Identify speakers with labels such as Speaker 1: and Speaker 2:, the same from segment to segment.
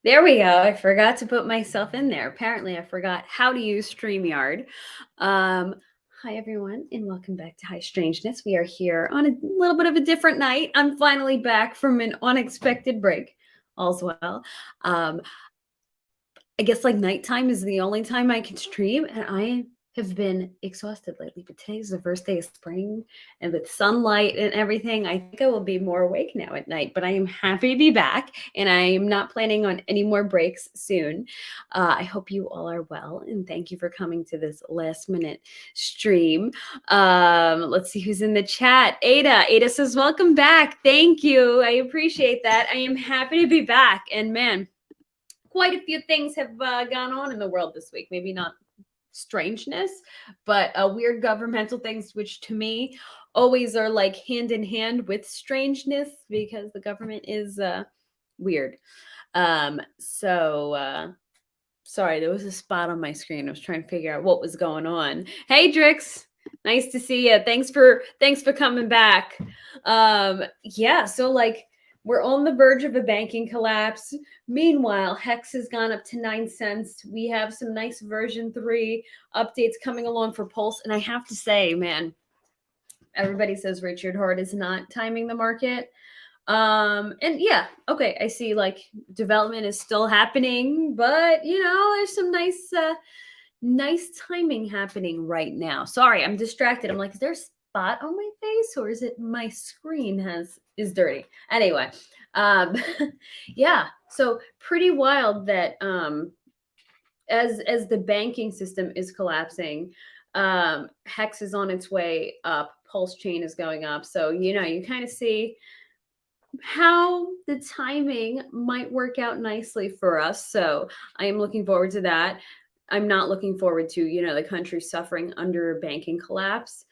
Speaker 1: There we go. I forgot to put myself in there. Apparently, I forgot how to use StreamYard. Um, Hi, everyone, and welcome back to High Strangeness. We are here on a little bit of a different night. I'm finally back from an unexpected break. All's well. Um, I guess like nighttime is the only time I can stream, and I have been exhausted lately. But today's the first day of spring, and with sunlight and everything, I think I will be more awake now at night. But I am happy to be back, and I am not planning on any more breaks soon. I hope you all are well, and thank you for coming to this last minute stream. Let's see who's in the chat. Ada says, "Welcome back. Thank you. I appreciate that. I am happy to be back, and man." Quite a few things have gone on in the world this week. Maybe not strangeness, but weird governmental things, which to me always are like hand in hand with strangeness because the government is weird. Sorry, there was a spot on my screen. I was trying to figure out what was going on. Hey, Drix. Nice to see you. Thanks for coming back. Yeah, so like we're on the verge of a banking collapse. Meanwhile, Hex has gone up to 9 cents. We have some nice version 3 updates coming along for Pulse. And I have to say, man, everybody says Richard Hart is not timing the market. And yeah, okay, I see like development is still happening, but there's some nice timing happening right now. Sorry, I'm distracted. I'm like, is there a spot on my face or is it my screen is dirty? Anyway, um yeah, so pretty wild that as the banking system is collapsing, Hex is on its way up, Pulse Chain is going up. So you kind of see how the timing might work out nicely for us. So I am looking forward to that. I'm not looking forward to, the country suffering under a banking collapse.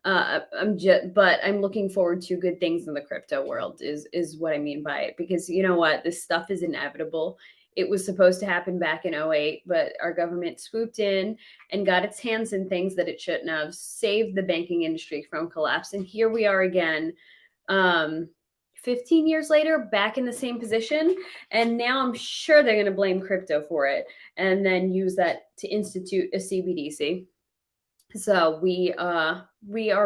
Speaker 1: But I'm looking forward to good things in the crypto world is what I mean by it. Because you know what? This stuff is inevitable. It was supposed to happen back in '08, but our government swooped in and got its hands in things that it shouldn't have, saved the banking industry from collapse. And here we are again. 15 years later, back in the same position. And now I'm sure they're going to blame crypto for it and then use that to institute a CBDC. So we are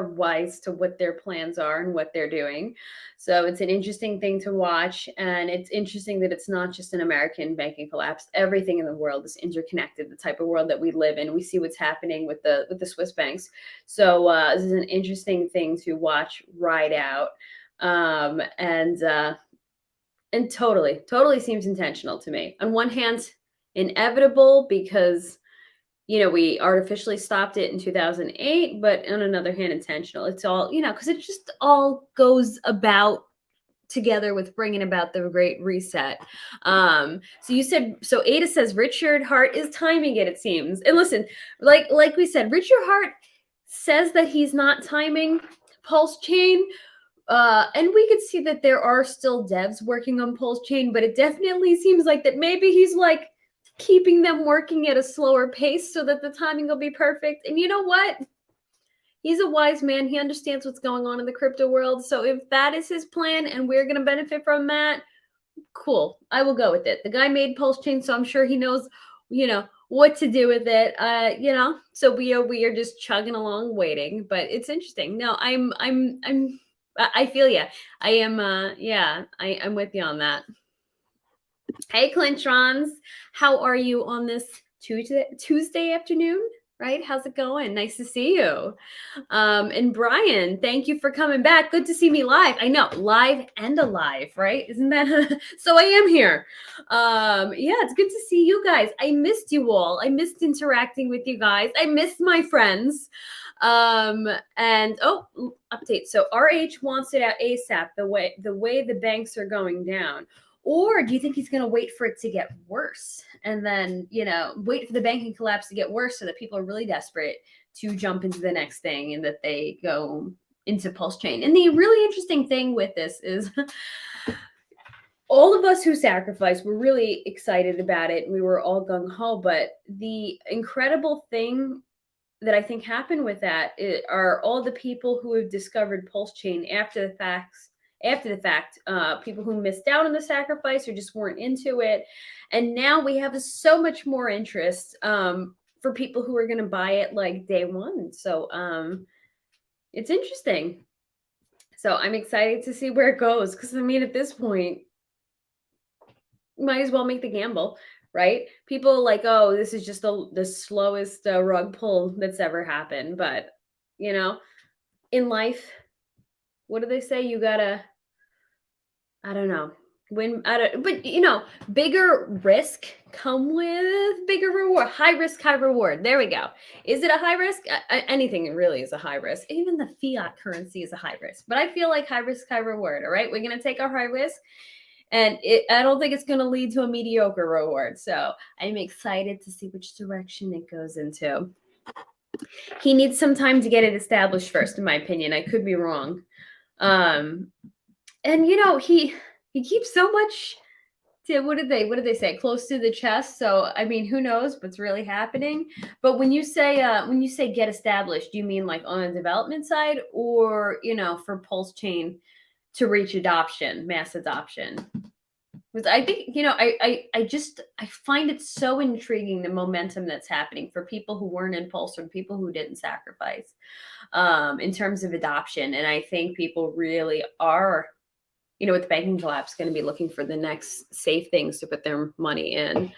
Speaker 1: wise to what their plans are and what they're doing. So it's an interesting thing to watch, and it's interesting that it's not just an American banking collapse. Everything in the world is interconnected. The type of world that we live in, we see what's happening with the Swiss banks. So this is an interesting thing to watch ride out, and totally seems intentional to me. On one hand, inevitable because we artificially stopped it in 2008, but on another hand, intentional. It's all, because it just all goes about together with bringing about the Great Reset. So Ada says Richard Hart is timing it seems. And listen, like we said, Richard Hart says that he's not timing Pulse Chain. And we could see that there are still devs working on Pulse Chain, but it definitely seems like that maybe he's like keeping them working at a slower pace so that the timing will be perfect. And you know what? He's a wise man. He understands what's going on in the crypto world. So if that is his plan and we're going to benefit from that, cool. I will go with it. The guy made Pulse Chain, so I'm sure he knows, what to do with it. So we are just chugging along waiting, but it's interesting. No, I feel you. I am I'm with you on that. Hey, Clintrons, how are you on this Tuesday afternoon? Right? How's it going? Nice to see you. And Brian, thank you for coming back. Good to see me live. I know, live and alive, right? Isn't that so? I am here. Yeah, it's good to see you guys. I missed you all. I missed interacting with you guys. I missed my friends. And update. So RH wants it out ASAP. The way the banks are going down. Or do you think he's going to wait for it to get worse and then, wait for the banking collapse to get worse so that people are really desperate to jump into the next thing and that they go into Pulse Chain? And the really interesting thing with this is all of us who sacrificed were really excited about it. We were all gung-ho, but the incredible thing that I think happened with that are all the people who have discovered Pulse Chain after the facts, after the fact, people who missed out on the sacrifice or just weren't into it. And now we have so much more interest for people who are going to buy it like day one. So it's interesting. So I'm excited to see where it goes because I mean, at this point, might as well make the gamble, right? People like, oh, this is just the slowest rug pull that's ever happened. But you know, in life, what do they say? You gotta, I don't know, win. I don't, but bigger risk come with bigger reward. High risk, high reward. There we go. Is it a high risk? Anything really is a high risk. Even the fiat currency is a high risk. But I feel like high risk, high reward. All right, we're gonna take our high risk. And I don't think it's going to lead to a mediocre reward. So I'm excited to see which direction it goes into. He needs some time to get it established first, in my opinion. I could be wrong. And he keeps so much to what did they say? Close to the chest. So I mean, who knows what's really happening? But when you say get established, do you mean like on the development side or for Pulse Chain to reach adoption, mass adoption? Because I think I find it so intriguing the momentum that's happening for people who weren't in Pulse or people who didn't sacrifice in terms of adoption. And I think people really are, with the banking collapse, going to be looking for the next safe things to put their money in.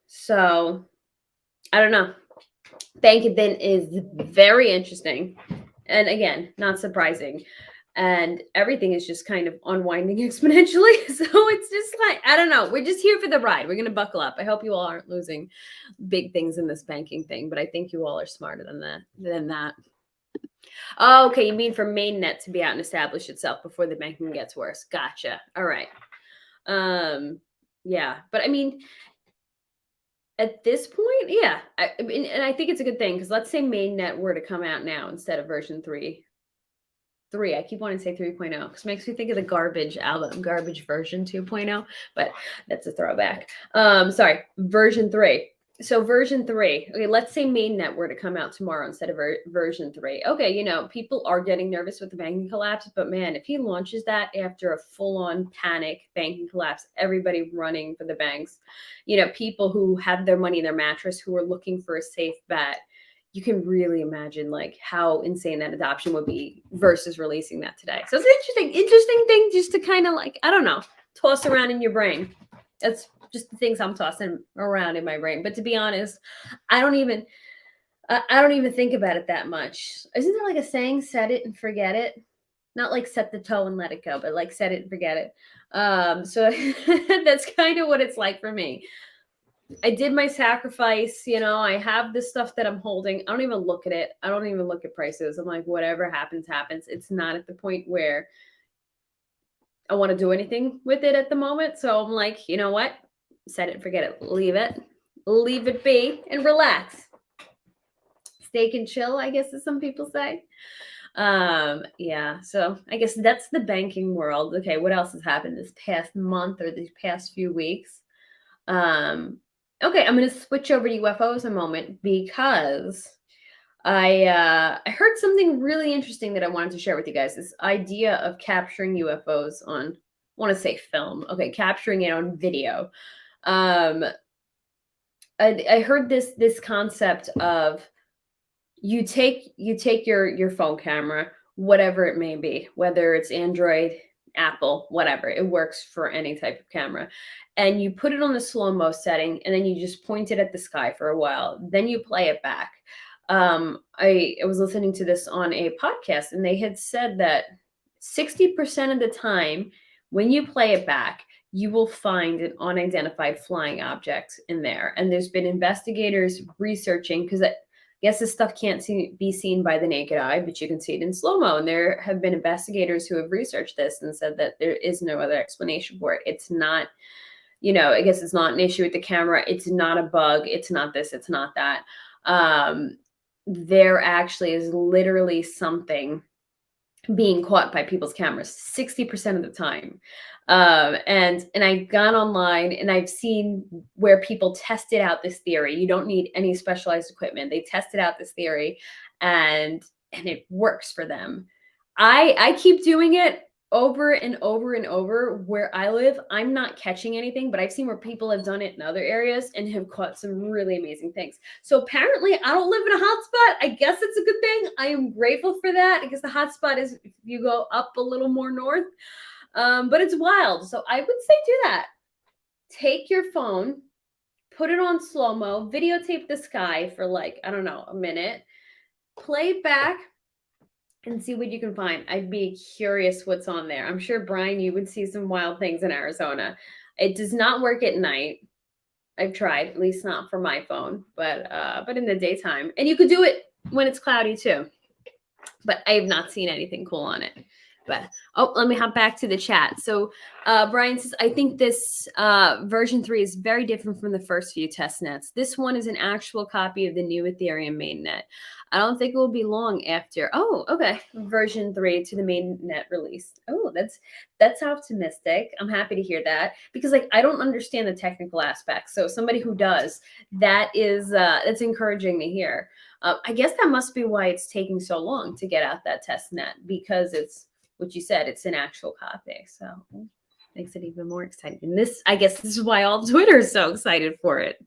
Speaker 1: So I don't know. Bank then is very interesting. And again, not surprising. And everything is just kind of unwinding exponentially. So it's just like, I don't know. We're just here for the ride. We're going to buckle up. I hope you all aren't losing big things in this banking thing, but I think you all are smarter than that. Oh, okay. You mean for mainnet to be out and establish itself before the banking gets worse. Gotcha. All right. Yeah. But I mean, at this point, yeah. And I think it's a good thing because let's say mainnet were to come out now instead of version 3. I keep wanting to say 3.0 because it makes me think of the Garbage album, Garbage version 2.0, but that's a throwback. Sorry, version 3. So version 3, okay, let's say mainnet were to come out tomorrow instead of version 3. Okay, people are getting nervous with the banking collapse, but man, if he launches that after a full-on panic banking collapse, everybody running for the banks, people who have their money in their mattress who are looking for a safe bet, you can really imagine like how insane that adoption would be versus releasing that today. So it's an interesting thing just to kind of like, I don't know, toss around in your brain. That's just the things I'm tossing around in my brain. But to be honest, I don't even think about it that much. Isn't there like a saying, set it and forget it? Not like set the toe and let it go, but like set it and forget it. So that's kind of what it's like for me. I did my sacrifice, I have this stuff that I'm holding. I don't even look at it. I don't even look at prices. I'm like, whatever happens, happens. It's not at the point where I want to do anything with it at the moment. So I'm like, you know what? Set it, forget it. Leave it be and relax. Steak and chill, I guess, as some people say. Yeah, so I guess that's the banking world. Okay, what else has happened this past month or these past few weeks? Okay, I'm going to switch over to UFOs a moment because I heard something really interesting that I wanted to share with you guys. This idea of capturing UFOs on, I want to say film. Okay, capturing it on video. I heard this concept of you take your phone camera, whatever it may be, whether it's Android, Apple, whatever, it works for any type of camera. And you put it on the slow-mo setting, and then you just point it at the sky for a while. Then you play it back. I was listening to this on a podcast, and they had said that 60% of the time when you play it back, you will find an unidentified flying object in there. And there's been investigators researching because I guess this stuff can't be seen by the naked eye, but you can see it in slow-mo. And there have been investigators who have researched this and said that there is no other explanation for it. It's not, I guess it's not an issue with the camera. It's not a bug. It's not this. It's not that. There actually is literally something being caught by people's cameras 60% of the time. And I've gone online and I've seen where people tested out this theory. You don't need any specialized equipment. They tested out this theory and it works for them. I keep doing it over and over and over where I live. I'm not catching anything, but I've seen where people have done it in other areas and have caught some really amazing things. So apparently, I don't live in a hotspot. I guess it's a good thing. I am grateful for that because the hotspot is if you go up a little more north. But it's wild. So I would say do that. Take your phone, put it on slow mo, videotape the sky for like, I don't know, a minute, play it back and see what you can find. I'd be curious what's on there. I'm sure, Brian, you would see some wild things in Arizona. It does not work at night. I've tried, at least not for my phone, but in the daytime. And you could do it when it's cloudy too. But I have not seen anything cool on it. But let me hop back to the chat. So Brian says, I think this version 3 is very different from the first few test nets. This one is an actual copy of the new Ethereum mainnet. I don't think it will be long after. Oh, okay. Version 3 to the mainnet release. Oh, that's optimistic. I'm happy to hear that because like I don't understand the technical aspects. So somebody who does, that's encouraging to hear. I guess that must be why it's taking so long to get out that test net because it's what you said, it's an actual copy. So makes it even more exciting. And I guess this is why all Twitter is so excited for it.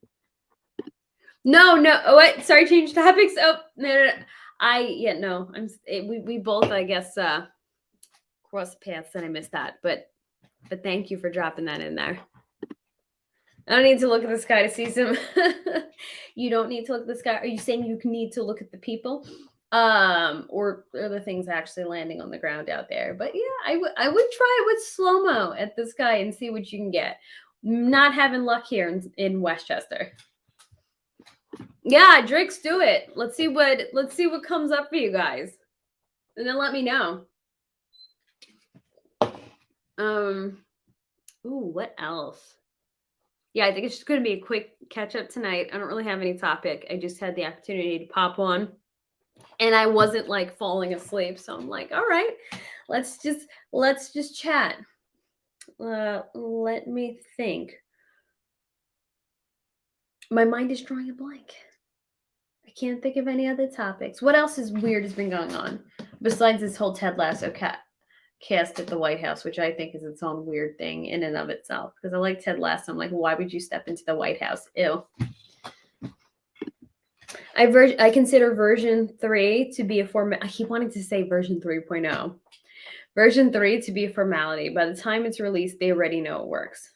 Speaker 1: No. Oh, what? Sorry, change topics. Oh, no. We both, I guess, crossed paths and I missed that. But thank you for dropping that in there. I don't need to look at the sky to see some. You don't need to look at the sky. Are you saying you need to look at the people? Or the things actually landing on the ground out there. But yeah, I would try it with slow-mo at the sky and see what you can get. Not having luck here in Westchester. Yeah, Drake's do it. Let's see what comes up for you guys. And then let me know. What else? Yeah, I think it's just going to be a quick catch up tonight. I don't really have any topic. I just had the opportunity to pop on and I wasn't like falling asleep. So I'm like, all right, let's just chat. Let me think. My mind is drawing a blank. I can't think of any other topics. What else is weird has been going on besides this whole Ted Lasso cast at the White House, which I think is its own weird thing in and of itself. Because I like Ted Lasso. I'm like, why would you step into the White House? Ew. I consider version 3 to be a I keep wanting to say version 3.0. Version 3 to be a formality. By the time it's released, they already know it works.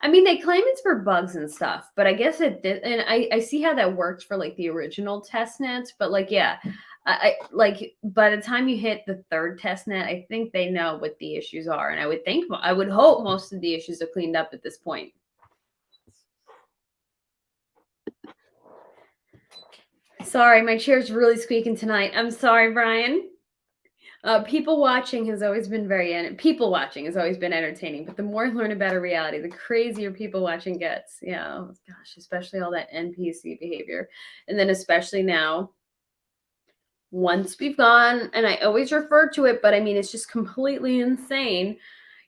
Speaker 1: I mean, they claim it's for bugs and stuff, but I guess it did. And I see how that worked for like the original test nets, but like, yeah, I like by the time you hit the third test net, I think they know what the issues are. And I would hope most of the issues are cleaned up at this point. Sorry, my chair's really squeaking tonight. I'm sorry, Brian. People watching has always been entertaining, but the more I learn about a reality, the crazier people watching gets. Yeah, oh, gosh, especially all that NPC behavior. And then especially now, once we've gone, and I always refer to it, but I mean, it's just completely insane.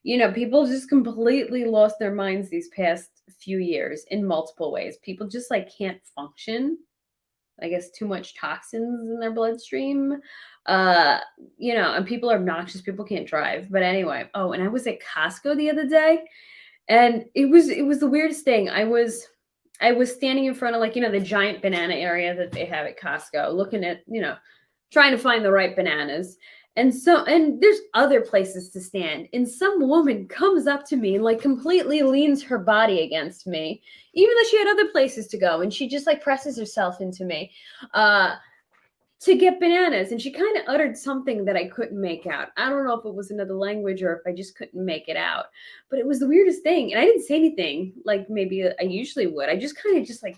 Speaker 1: You know, people just completely lost their minds these past few years in multiple ways. People just like can't function. I guess too much toxins in their bloodstream. And people are obnoxious. People can't drive. But anyway, and I was at Costco the other day, and it was the weirdest thing. I was standing in front of the giant banana area that they have at Costco, looking at, trying to find the right bananas. And there's other places to stand. And some woman comes up to me and like completely leans her body against me, even though she had other places to go. And she just like presses herself into me to get bananas. And she kind of uttered something that I couldn't make out. I don't know if it was another language or if I just couldn't make it out. But it was the weirdest thing. And I didn't say anything like maybe I usually would. I just kind of just like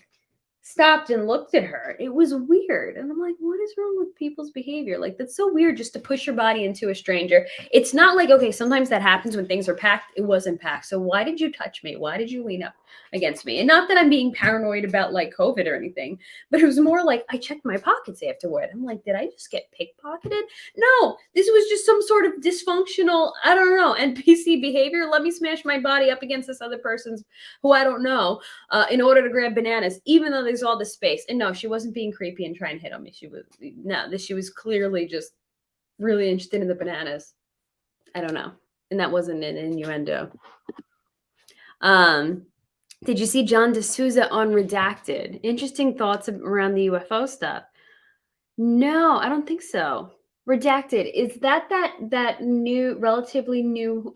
Speaker 1: stopped and looked at her. It was weird. And I'm like, what is wrong with people's behavior? Like, that's so weird just to push your body into a stranger. It's not like, okay, sometimes that happens when things are packed. It wasn't packed. So why did you touch me? Why did you lean up against me? And not that I'm being paranoid about like COVID or anything, but it was more like I checked my pockets afterward. I'm like, did I just get pickpocketed? No, this was just some sort of dysfunctional, I don't know, NPC behavior. Let me smash my body up against this other person's who I don't know in order to grab bananas, even though there's all this space. And no, she wasn't being creepy and trying to hit on me. She was clearly just really interested in the bananas. I don't know. And that wasn't an innuendo. Did you see John D'Souza on Redacted? Interesting thoughts around the UFO stuff. No, I don't think so. Redacted, is that new, relatively new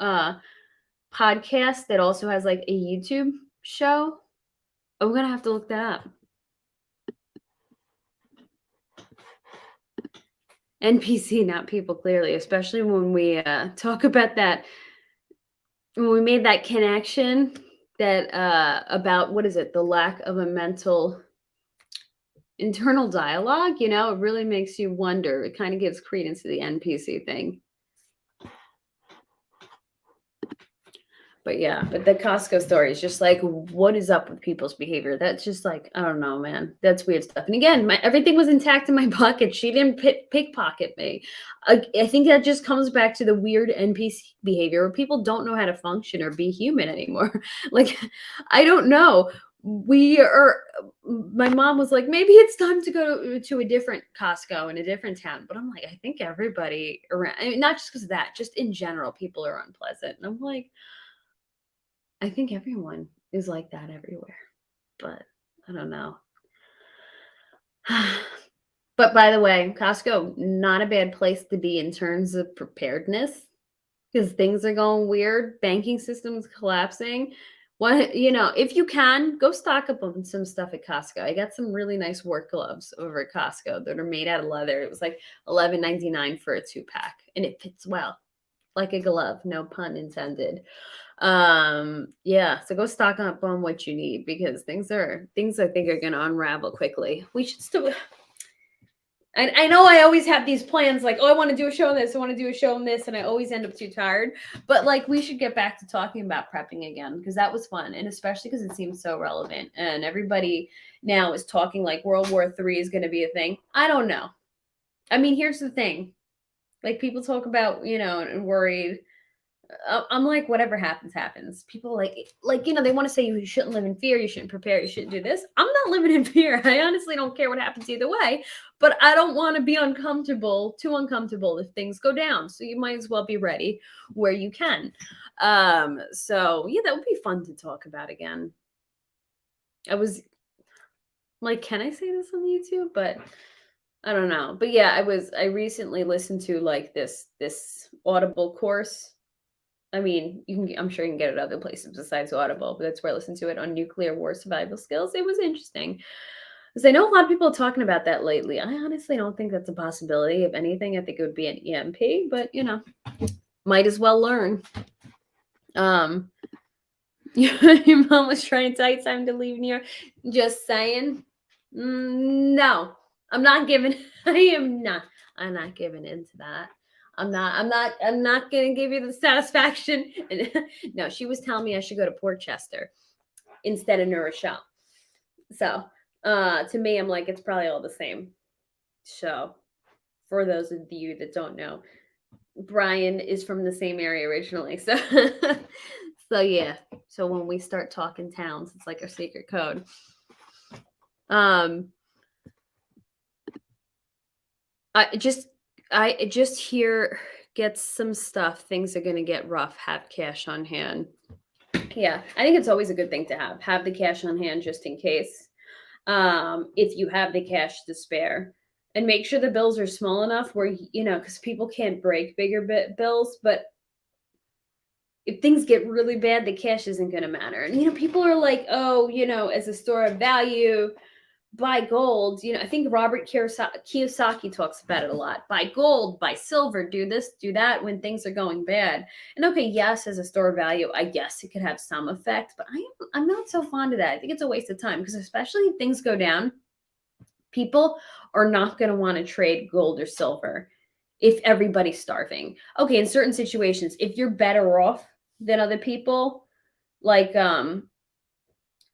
Speaker 1: podcast that also has like a YouTube show? I'm gonna have to look that up. NPC, not people, clearly, especially when we talk about that, when we made that connection that about, what is it, the lack of a mental internal dialogue, it really makes you wonder. It kind of gives credence to the NPC thing. But yeah, but the Costco story is just like, what is up with people's behavior? That's just like, I don't know, man. That's weird stuff. And again, everything was intact in my pocket. She didn't pickpocket me. I think that just comes back to the weird NPC behavior where people don't know how to function or be human anymore. Like, I don't know. My mom was like, maybe it's time to go to a different Costco in a different town. But I'm like, I think everybody around, I mean, not just because of that, just in general, people are unpleasant. And I'm like, I think everyone is like that everywhere, but I don't know. But by the way, Costco, not a bad place to be in terms of preparedness because things are going weird. Banking systems collapsing. If you can, go stock up on some stuff at Costco. I got some really nice work gloves over at Costco that are made out of leather. It was like $11.99 for a 2-pack, and it fits well, like a glove, no pun intended. So go stock up on what you need because things I think are going to unravel quickly. We should still, I know I always have these plans like, oh, I want to do a show on this, I want to do a show on this, and I always end up too tired. But like, we should get back to talking about prepping again because that was fun, and especially because it seems so relevant. And everybody now is talking like World War III is going to be a thing. I don't know. I mean, here's the thing: like people talk about, and worried. I'm like, whatever happens, happens. People they want to say you shouldn't live in fear, you shouldn't prepare, you shouldn't do this. I'm not living in fear. I honestly don't care what happens either way, but I don't want to be too uncomfortable if things go down. So you might as well be ready where you can. So yeah, that would be fun to talk about again. I was like, can I say this on YouTube? But I don't know. But yeah, I recently listened to like this Audible course. I mean, I'm sure you can get it other places besides Audible, but that's where I listened to it, on nuclear war survival skills. It was interesting because I know a lot of people are talking about that lately. I honestly don't think that's a possibility. If anything, I think it would be an EMP, but might as well learn. Your mom was trying to tell you time to leave New York. Just saying. No, I'm not giving. I'm not giving into that. I'm not gonna give you the satisfaction. No, she was telling me I should go to Port Chester instead of New Rochelle. So to me, I'm like, it's probably all the same. So for those of you that don't know, Brian is from the same area originally. So so yeah. So when we start talking towns, it's like our secret code. I just hear, get some stuff. Things are going to get rough. Have cash on hand. Yeah, I think it's always a good thing to have the cash on hand just in case. If you have the cash to spare, and make sure the bills are small enough where because people can't break bigger bills, but if things get really bad, the cash isn't going to matter. And people are like, oh, as a store of value, buy gold. I think Robert Kiyosaki talks about it a lot. Buy gold, buy silver, do this, do that when things are going bad. And okay, yes, as a store of value, I guess it could have some effect, but I'm not so fond of that. I think it's a waste of time because especially if things go down, people are not going to want to trade gold or silver if everybody's starving. Okay, in certain situations, if you're better off than other people, like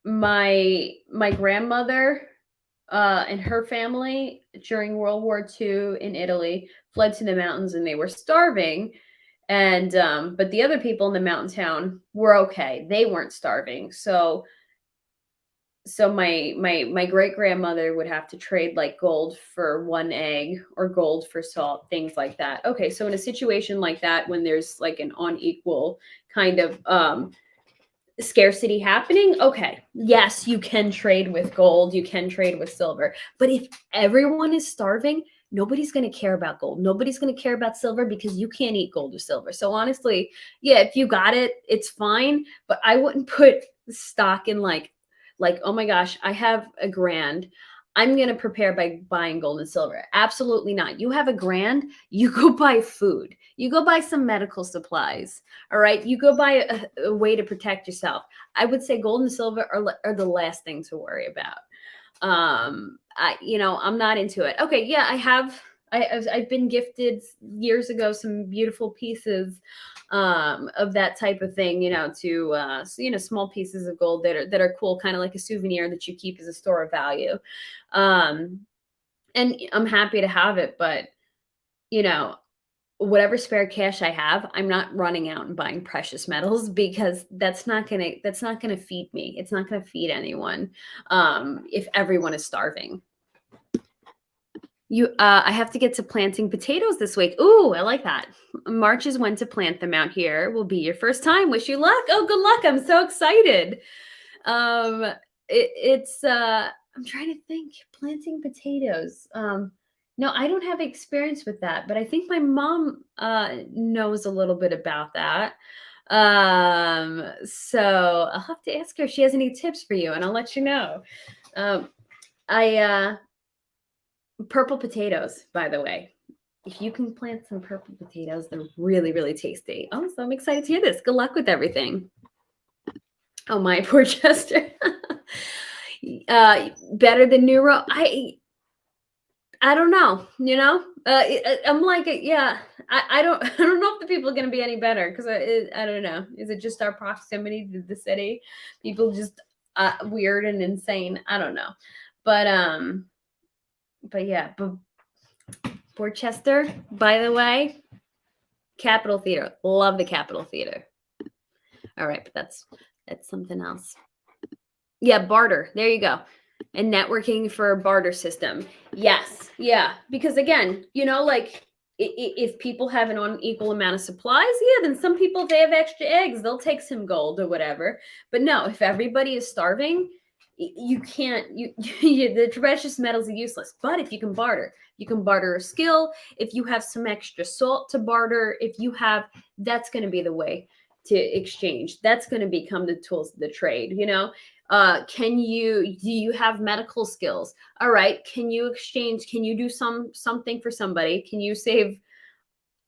Speaker 1: my grandmother and her family during World War II in Italy fled to the mountains and they were starving. And but the other people in the mountain town were okay. They weren't starving. So so my great grandmother would have to trade like gold for one egg or gold for salt, things like that. Okay, so in a situation like that, when there's like an unequal kind of scarcity happening, okay, yes, you can trade with gold, you can trade with silver. But if everyone is starving, nobody's going to care about gold. Nobody's going to care about silver because you can't eat gold or silver. So honestly, yeah, if you got it, it's fine, but I wouldn't put stock in like, oh my gosh, I have a grand. I'm going to prepare by buying gold and silver. Absolutely not. You have a grand, you go buy food. You go buy some medical supplies. All right. You go buy a way to protect yourself. I would say gold and silver are the last thing to worry about. I'm not into it. Okay. Yeah. I've been gifted years ago some beautiful pieces of that type of thing, to small pieces of gold that are cool, kind of like a souvenir that you keep as a store of value. Um, and I'm happy to have it, but you know, whatever spare cash I have, I'm not running out and buying precious metals because that's not gonna feed me. It's not gonna feed anyone if everyone is starving. I have to get to planting potatoes this week. Ooh, I like that. March is when to plant them out here. Will be your first time. Wish you luck. Oh, good luck. I'm so excited. Um, I'm trying to think, planting potatoes. No, I don't have experience with that, but I think my mom knows a little bit about that. So I'll have to ask her if she has any tips for you, and I'll let you know. Um, I Purple potatoes, by the way. If you can plant some purple potatoes, they're really, really tasty. Oh, so I'm excited to hear this. Good luck with everything. Oh, my poor Chester. Better than neuro. I don't know. I'm like, yeah. I don't I don't know if the people are going to be any better because I don't know. Is it just our proximity to the city? People just weird and insane. I don't know, but yeah. But Worcester, by the way, Capitol Theater. Love the Capitol Theater. All right, but that's something else. Yeah, barter. There you go. And networking for a barter system. Yes. Yeah. Because again, like if people have an unequal amount of supplies, yeah, then some people, if they have extra eggs, they'll take some gold or whatever. But no, if everybody is starving, you can't, the precious metals are useless. But if you can barter a skill. If you have some extra salt to barter, that's going to be the way to exchange. That's going to become the tools of the trade, do you have medical skills? All right, can you exchange, can you do something for somebody? Can you save?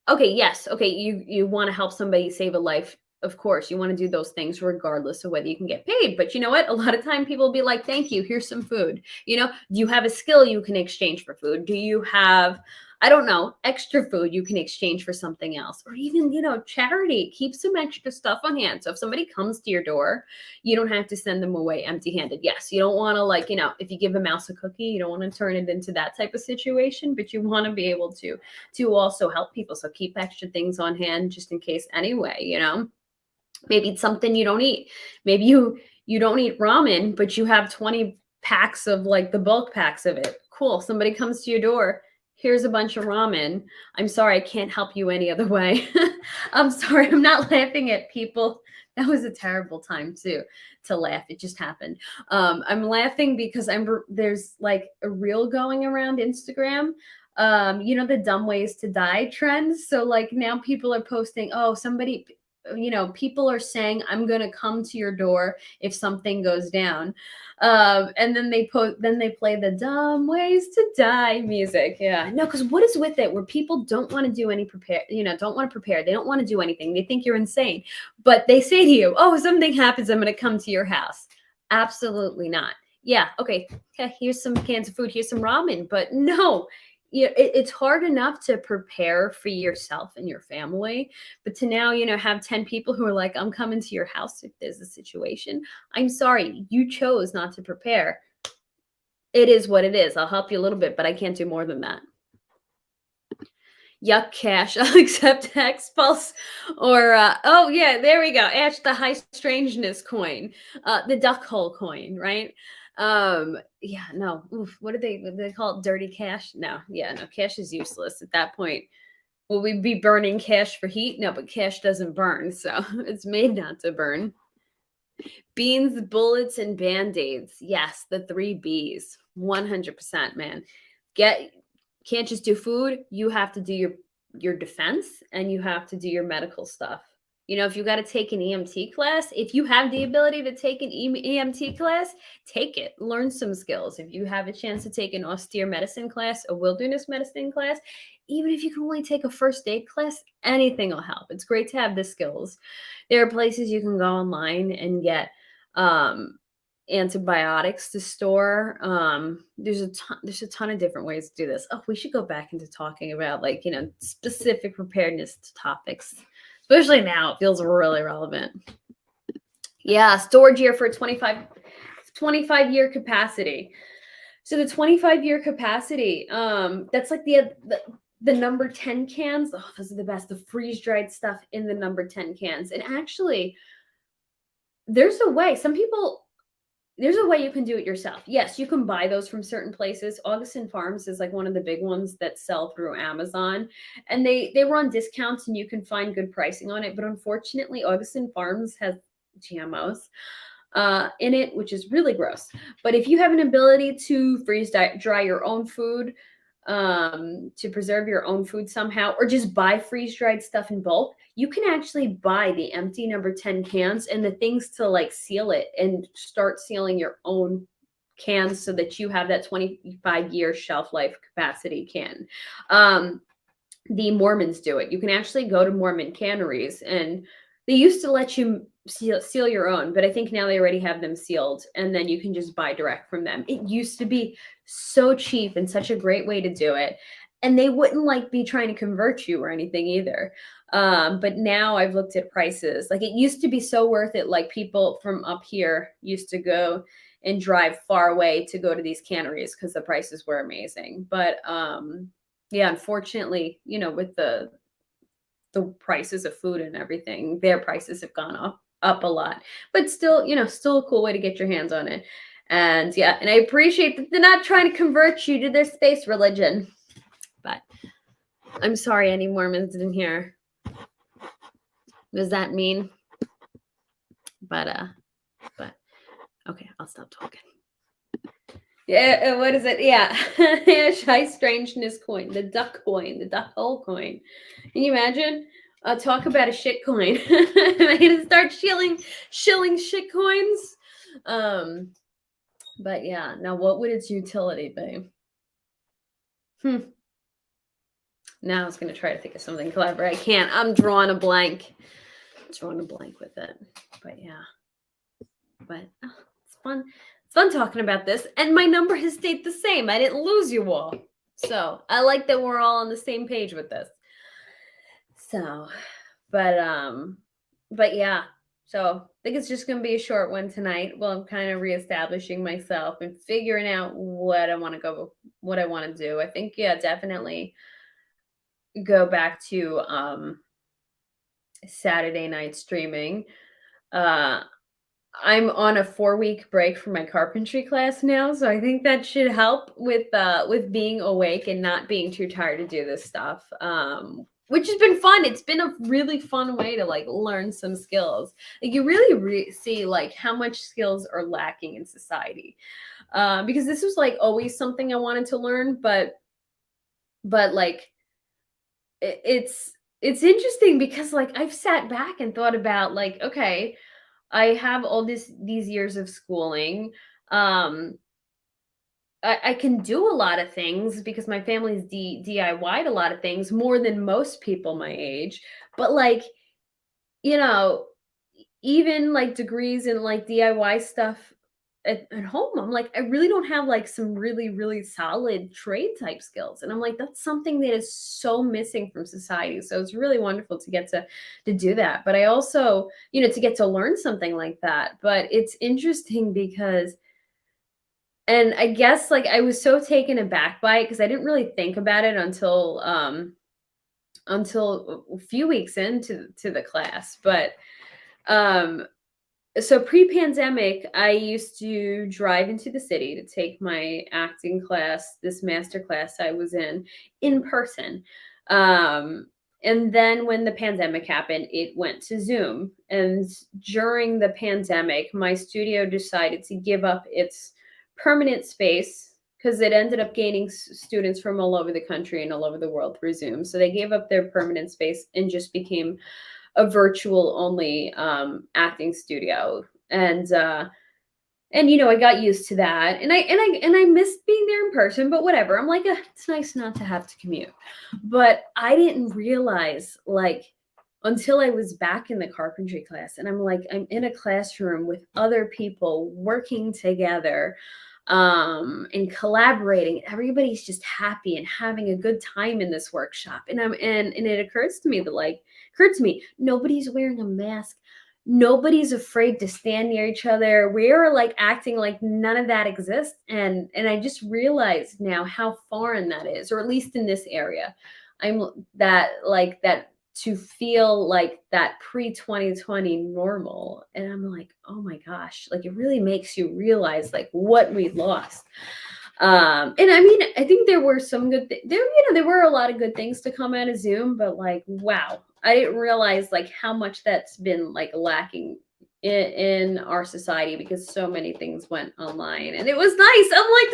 Speaker 1: Okay, yes, okay, you want to help somebody save a life. Of course, you want to do those things regardless of whether you can get paid. But you know what? A lot of time people will be like, thank you, here's some food. Do you have a skill you can exchange for food? Do you have, I don't know, extra food you can exchange for something else? Or even, charity, keep some extra stuff on hand. So if somebody comes to your door, you don't have to send them away empty handed. Yes, you don't want to, like, if you give a mouse a cookie, you don't want to turn it into that type of situation, but you want to be able to also help people. So keep extra things on hand just in case anyway. Maybe it's something you don't eat. Maybe you don't eat ramen, but you have 20 packs of like the bulk packs of it. Cool. Somebody comes to your door. Here's a bunch of ramen. I'm sorry, I can't help you any other way. I'm sorry, I'm not laughing at people. That was a terrible time to laugh. It just happened. I'm laughing because there's like a reel going around Instagram. The dumb ways to die trend. So like now people are posting, oh, people are saying, I'm going to come to your door if something goes down. And then they play the dumb ways to die music. Yeah. No, because what is with it where people don't want to do any don't want to prepare. They don't want to do anything. They think you're insane. But they say to you, oh, if something happens, I'm going to come to your house. Absolutely not. Yeah. Okay. Here's some cans of food. Here's some ramen. But no, it's hard enough to prepare for yourself and your family, but to now, have 10 people who are like, I'm coming to your house if there's a situation. I'm sorry, you chose not to prepare. It is what it is. I'll help you a little bit, but I can't do more than that. Yuck cash. I'll accept Expulse. Or oh yeah, there we go. Ash the high strangeness coin. The duck hole coin, right? Yeah, no. Oof, what do they call it? Dirty cash? No, yeah, no, cash is useless at that point. Will we be burning cash for heat? No, but cash doesn't burn, so it's made not to burn. Beans, bullets, and band-aids. Yes, the 3 Bs. 100%, man. Get Can't just do food, you have to do your defense and you have to do your medical stuff. You know, if you got to take an EMT class, if you have the ability to take an EMT class, take it. Learn some skills. If you have a chance to take an austere medicine class, a wilderness medicine class, even if you can only take a first aid class, anything will help. It's great to have the skills. There are places you can go online and get um antibiotics to store. There's a ton of different ways to do this. Oh, we should go back into talking about, like, specific preparedness topics. Especially now, it feels really relevant. Yeah, storage year for 25-year capacity. So the 25-year capacity, that's like the number 10 cans. Oh, those are the best. The freeze-dried stuff in the number 10 cans. And actually, there's a way. There's a way you can do it yourself. Yes, you can buy those from certain places. Augustin Farms is like one of the big ones that sell through Amazon, and they run discounts and you can find good pricing on it. But unfortunately, Augustin Farms has GMOs in it, which is really gross. But if you have an ability to dry your own food, to preserve your own food somehow, or just buy freeze dried stuff in bulk, you can actually buy the empty number 10 cans and the things to like seal it and start sealing your own cans so that you have that 25-year shelf life capacity can. The Mormons do it. You can actually go to Mormon canneries, and they used to let you seal your own, but I think now they already have them sealed, and then you can just buy direct from them. It used to be so cheap and such a great way to do it, and they wouldn't like be trying to convert you or anything either. But now I've looked at prices. Like, it used to be so worth it. Like, people from up here used to go and drive far away to go to these canneries because the prices were amazing. But yeah, unfortunately, with the prices of food and everything, their prices have gone up a lot. But still, still a cool way to get your hands on it. And yeah, and I appreciate that they're not trying to convert you to their space religion. But I'm sorry any Mormons in here. Does that mean? But okay, I'll stop talking. Yeah, what is it? Yeah. Shy strangeness coin, the duck hole coin. Can you imagine? Talk about a shit coin. I'm gonna start shilling shit coins. But yeah, now what would its utility be? Now I was gonna try to think of something clever. I can't. I'm drawing a blank. With it. But yeah. But it's fun. It's fun talking about this. And my number has stayed the same. I didn't lose you all. So I like that we're all on the same page with this. So, but yeah. So I think it's just gonna be a short one tonight. Well, I'm kind of reestablishing myself and figuring out what I want to do. I think, yeah, definitely go back to Saturday night streaming. I'm on a 4-week break from my carpentry class now, so I think that should help with being awake and not being too tired to do this stuff. Which has been fun. It's been a really fun way to like learn some skills. Like, you really see like how much skills are lacking in society. Because this was like always something I wanted to learn, but like it's interesting because like I've sat back and thought about like, okay, I have all these years of schooling. I can do a lot of things because my family's DIY'd a lot of things more than most people my age. But like, you know, even like degrees and like DIY stuff at home, I'm like, I really don't have like some really, really solid trade type skills. And I'm like, that's something that is so missing from society. So it's really wonderful to get to do that. But I also, to get to learn something like that. But it's interesting because, and I guess like I was so taken aback by it because I didn't really think about it until until a few weeks into the class. But um, so pre-pandemic, I used to drive into the city to take my acting class, this master class I was in person. Um, and then when the pandemic happened, it went to Zoom. And during the pandemic, my studio decided to give up its permanent space because it ended up gaining students from all over the country and all over the world through Zoom. So they gave up their permanent space and just became a virtual only acting studio. And I got used to that, and I missed being there in person, but whatever. I'm like, it's nice not to have to commute. But I didn't realize, like, until I was back in the carpentry class, and I'm in a classroom with other people working together, and collaborating. Everybody's just happy and having a good time in this workshop. And it occurred to me, nobody's wearing a mask. Nobody's afraid to stand near each other. We're like acting like none of that exists. And I just realized now how foreign that is, or at least in this area. I'm that like that to feel like that pre-2020 normal. And I'm like, oh my gosh, like it really makes you realize like what we lost. And I mean, I think there were some there were a lot of good things to come out of Zoom, but like, wow, I didn't realize like how much that's been like lacking in our society because so many things went online, and it was nice. I'm like,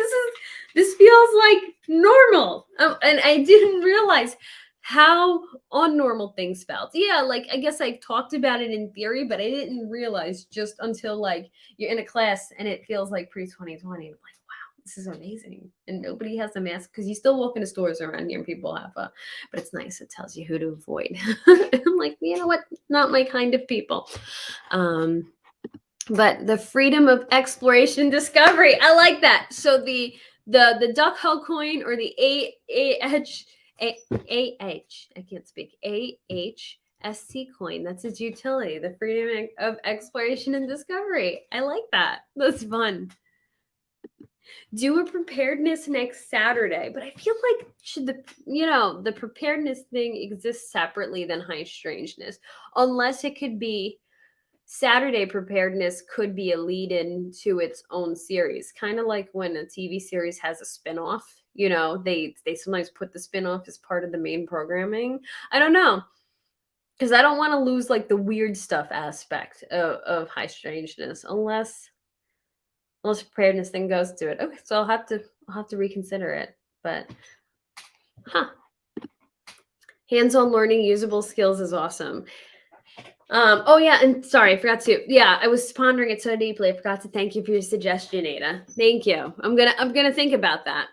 Speaker 1: this feels like normal, and I didn't realize how unnormal things felt. Yeah, like I guess I talked about it in theory, but I didn't realize just until like you're in a class and it feels like pre-2020. This is amazing. And nobody has a mask because you still walk into stores around here and people have but it's nice. It tells you who to avoid. I'm like, you know what? Not my kind of people. But the freedom of exploration and discovery. I like that. So the duck hull coin, or the I can't speak. AHST coin. That's its utility. The freedom of exploration and discovery. I like that. That's fun. Do a preparedness next Saturday, but I feel like should the preparedness thing exist separately than high strangeness, unless it could be Saturday preparedness could be a lead in to its own series, kind of like when a TV series has a spinoff. They sometimes put the spinoff as part of the main programming. I don't know, because I don't want to lose like the weird stuff aspect of high strangeness unless preparedness thing goes to it. Okay, so I'll have to reconsider it. But hands-on learning usable skills is awesome. Oh yeah, and sorry, I forgot to. Yeah, I was pondering it so deeply. I forgot to thank you for your suggestion, Ada. Thank you. I'm gonna think about that.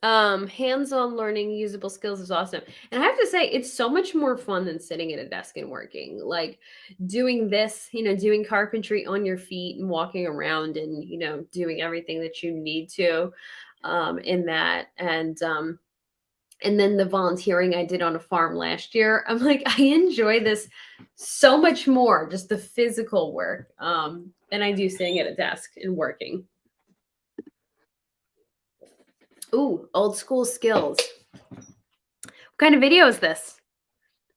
Speaker 1: Hands-on learning usable skills is awesome, and I have to say it's so much more fun than sitting at a desk and working. Like doing this, doing carpentry on your feet and walking around, and doing everything that you need to in that. And then the volunteering I did on a farm last year, I'm like, I enjoy this so much more, just the physical work, than I do sitting at a desk and working. Ooh, old school skills. What kind of video is this?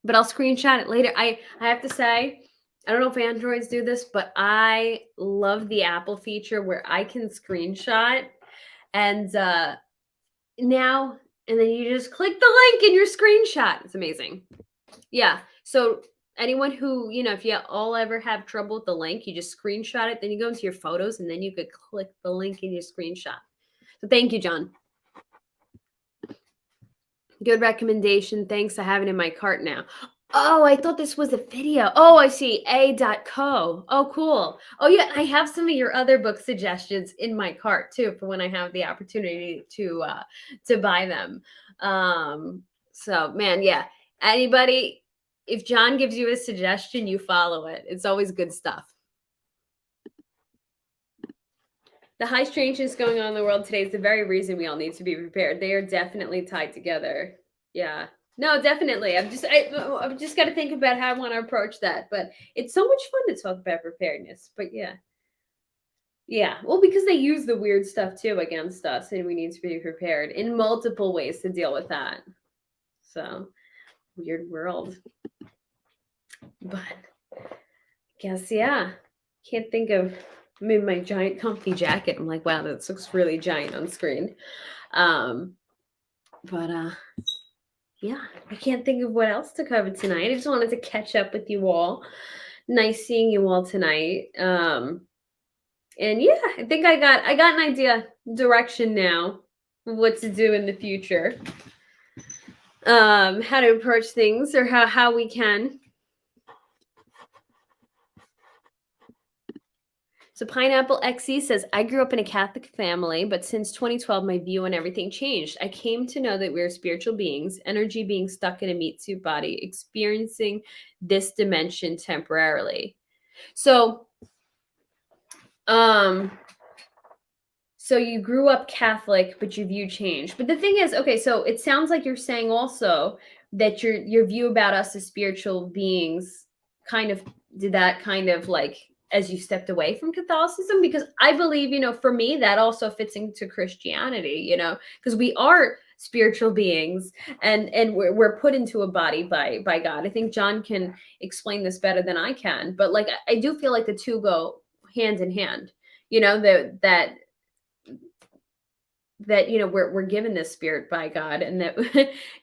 Speaker 1: But I'll screenshot it later. I have to say, I don't know if Androids do this, but I love the Apple feature where I can screenshot and now, and then you just click the link in your screenshot. It's amazing. Yeah. So anyone who, if you all ever have trouble with the link, you just screenshot it, then you go into your photos, and then you could click the link in your screenshot. So thank you, John. Good recommendation. Thanks. I have it in my cart now. Oh, I thought this was a video. Oh, I see. A.co. Oh, cool. Oh, yeah. I have some of your other book suggestions in my cart too for when I have the opportunity to buy them. So man, yeah. Anybody, if John gives you a suggestion, you follow it. It's always good stuff. The high strangeness going on in the world today is the very reason we all need to be prepared. They are definitely tied together. Yeah. No, definitely. I've just got to think about how I want to approach that. But it's so much fun to talk about preparedness. But yeah. Yeah. Well, because they use the weird stuff too against us, and we need to be prepared in multiple ways to deal with that. So, weird world. But guess, yeah. Can't think of, I'm in my giant comfy jacket. I'm like, wow, that looks really giant on screen. Um, but yeah, I can't think of what else to cover tonight. I just wanted to catch up with you all. Nice seeing you all tonight. And yeah, I think I got an idea, direction now of what to do in the future. How to approach things, or how we can. So Pineapple XE says, I grew up in a Catholic family, but since 2012, my view on everything changed. I came to know that we're spiritual beings, energy being stuck in a meat suit body, experiencing this dimension temporarily. So, um, so you grew up Catholic, but your view changed. But the thing is, okay, so it sounds like you're saying also that your view about us as spiritual beings kind of did that kind of like as you stepped away from Catholicism, because I believe, for me that also fits into Christianity, because we are spiritual beings, and we're put into a body by God. I think John can explain this better than I can, but like I do feel like the two go hand in hand. That we're given this spirit by God, and that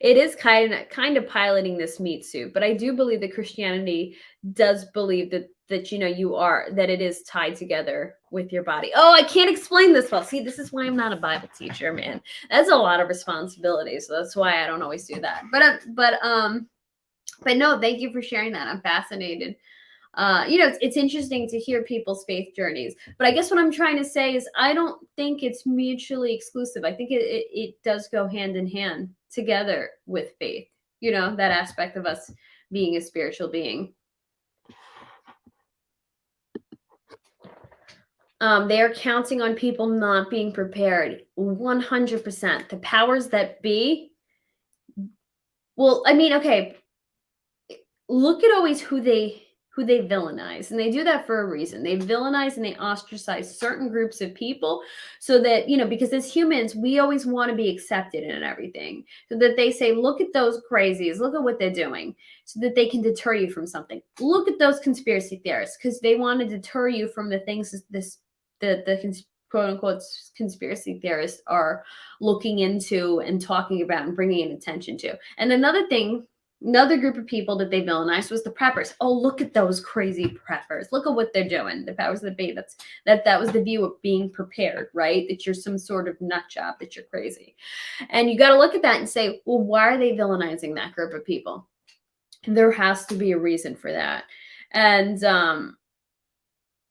Speaker 1: it is kind of piloting this meat suit. But I do believe that Christianity does believe that you are, that it is tied together with your body. Oh, I can't explain this well. See, this is why I'm not a Bible teacher, man. That's a lot of responsibility, so that's why I don't always do that. But no, thank you for sharing that. I'm fascinated. It's interesting to hear people's faith journeys, but I guess what I'm trying to say is I don't think it's mutually exclusive. I think it does go hand in hand together with faith, that aspect of us being a spiritual being. They are counting on people not being prepared. 100%. The powers that be. Well, I mean, okay, look at always who they villainize, and they do that for a reason. They villainize and they ostracize certain groups of people, so that because as humans we always want to be accepted in everything, so that they say, look at those crazies, look at what they're doing, so that they can deter you from something. Look at those conspiracy theorists, because they want to deter you from the things the quote unquote conspiracy theorists are looking into and talking about and bringing attention to. And another group of people that they villainized was the preppers. Oh, look at those crazy preppers. Look at what they're doing. The powers that be. That was the view of being prepared, right? That you're some sort of nut job, that you're crazy. And you got to look at that and say, well, why are they villainizing that group of people? There has to be a reason for that.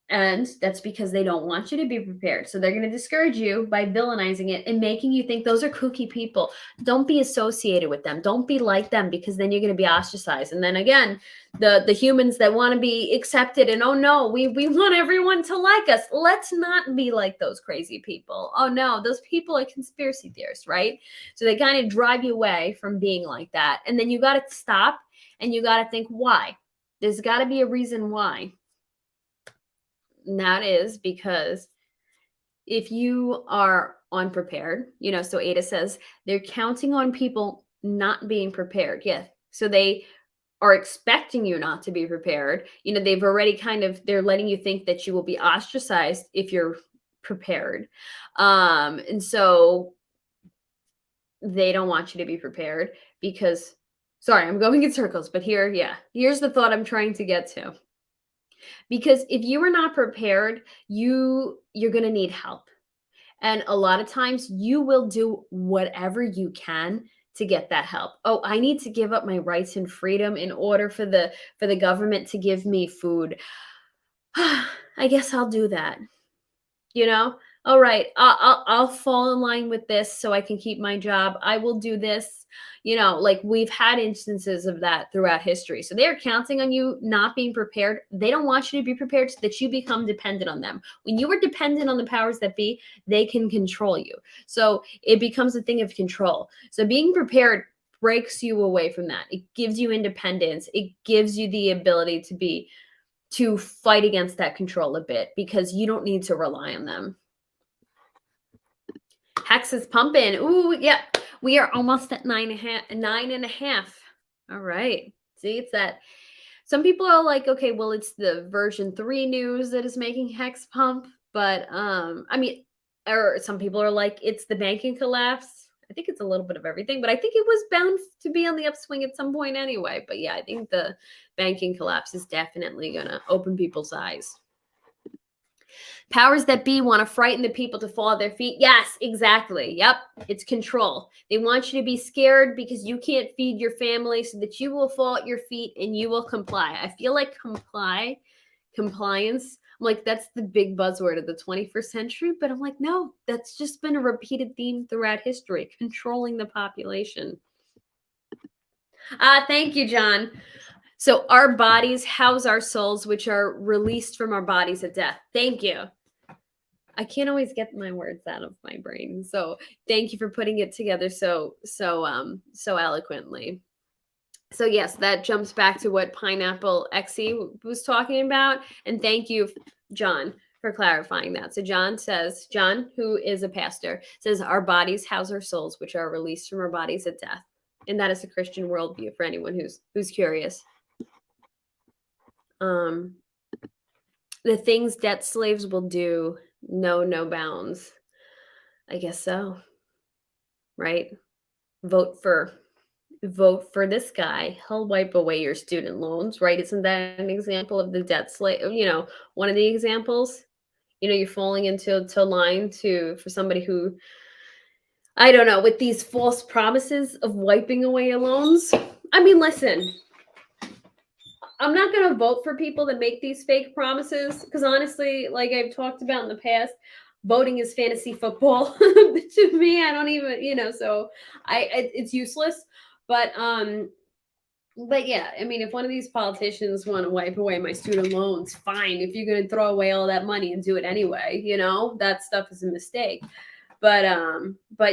Speaker 1: And that's because they don't want you to be prepared. So they're going to discourage you by villainizing it and making you think those are kooky people. Don't be associated with them. Don't be like them, because then you're going to be ostracized. And then again, the humans that want to be accepted, and oh no, we want everyone to like us. Let's not be like those crazy people. Oh no, those people are conspiracy theorists, right? So they kind of drive you away from being like that. And then you got to stop and you got to think why. There's got to be a reason why. And that is because if you are unprepared, so Ada says they're counting on people not being prepared. Yeah. So they are expecting you not to be prepared. They've already they're letting you think that you will be ostracized if you're prepared. And so they don't want you to be prepared because, sorry, I'm going in circles, but here's the thought I'm trying to get to. Because if you are not prepared, you're going to need help. And a lot of times you will do whatever you can to get that help. Oh, I need to give up my rights and freedom in order for the government to give me food. I guess I'll do that. All right, I'll fall in line with this so I can keep my job. I will do this. Like we've had instances of that throughout history. So they're counting on you not being prepared. They don't want you to be prepared so that you become dependent on them. When you are dependent on the powers that be, they can control you. So it becomes a thing of control. So being prepared breaks you away from that. It gives you independence. It gives you the ability to fight against that control a bit because you don't need to rely on them. Hex is pumping. Ooh, yeah. We are almost at 9.5. All right. See, it's that. Some people are like, okay, well, it's the version 3 news that is making Hex pump. But I mean, or some people are like, it's the banking collapse. I think it's a little bit of everything, but I think it was bound to be on the upswing at some point anyway. But yeah, I think the banking collapse is definitely gonna open people's eyes. Powers that be want to frighten the people to fall at their feet. Yes, exactly. Yep. It's control. They want you to be scared because you can't feed your family so that you will fall at your feet and you will comply. I feel like compliance. I'm like, that's the big buzzword of the 21st century. But I'm like, no, that's just been a repeated theme throughout history, controlling the population. Thank you, John. So our bodies house our souls, which are released from our bodies at death. Thank you. I can't always get my words out of my brain. So thank you for putting it together so eloquently. So yes, that jumps back to what Pineapple XE was talking about. And thank you, John, for clarifying that. So John, who is a pastor, says our bodies house our souls, which are released from our bodies at death. And that is a Christian worldview for anyone who's curious. The things debt slaves will do, no bounds. I guess so. Right? Vote for this guy. He'll wipe away your student loans, right? Isn't that an example of the debt slave? One of the examples. You're falling into line for somebody who, I don't know, with these false promises of wiping away your loans. I mean, listen, I'm not going to vote for people that make these fake promises because honestly, like I've talked about in the past, voting is fantasy football. To me, I don't even, so it's useless. But yeah, I mean, if one of these politicians want to wipe away my student loans, fine. If you're going to throw away all that money and do it anyway, that stuff is a mistake. But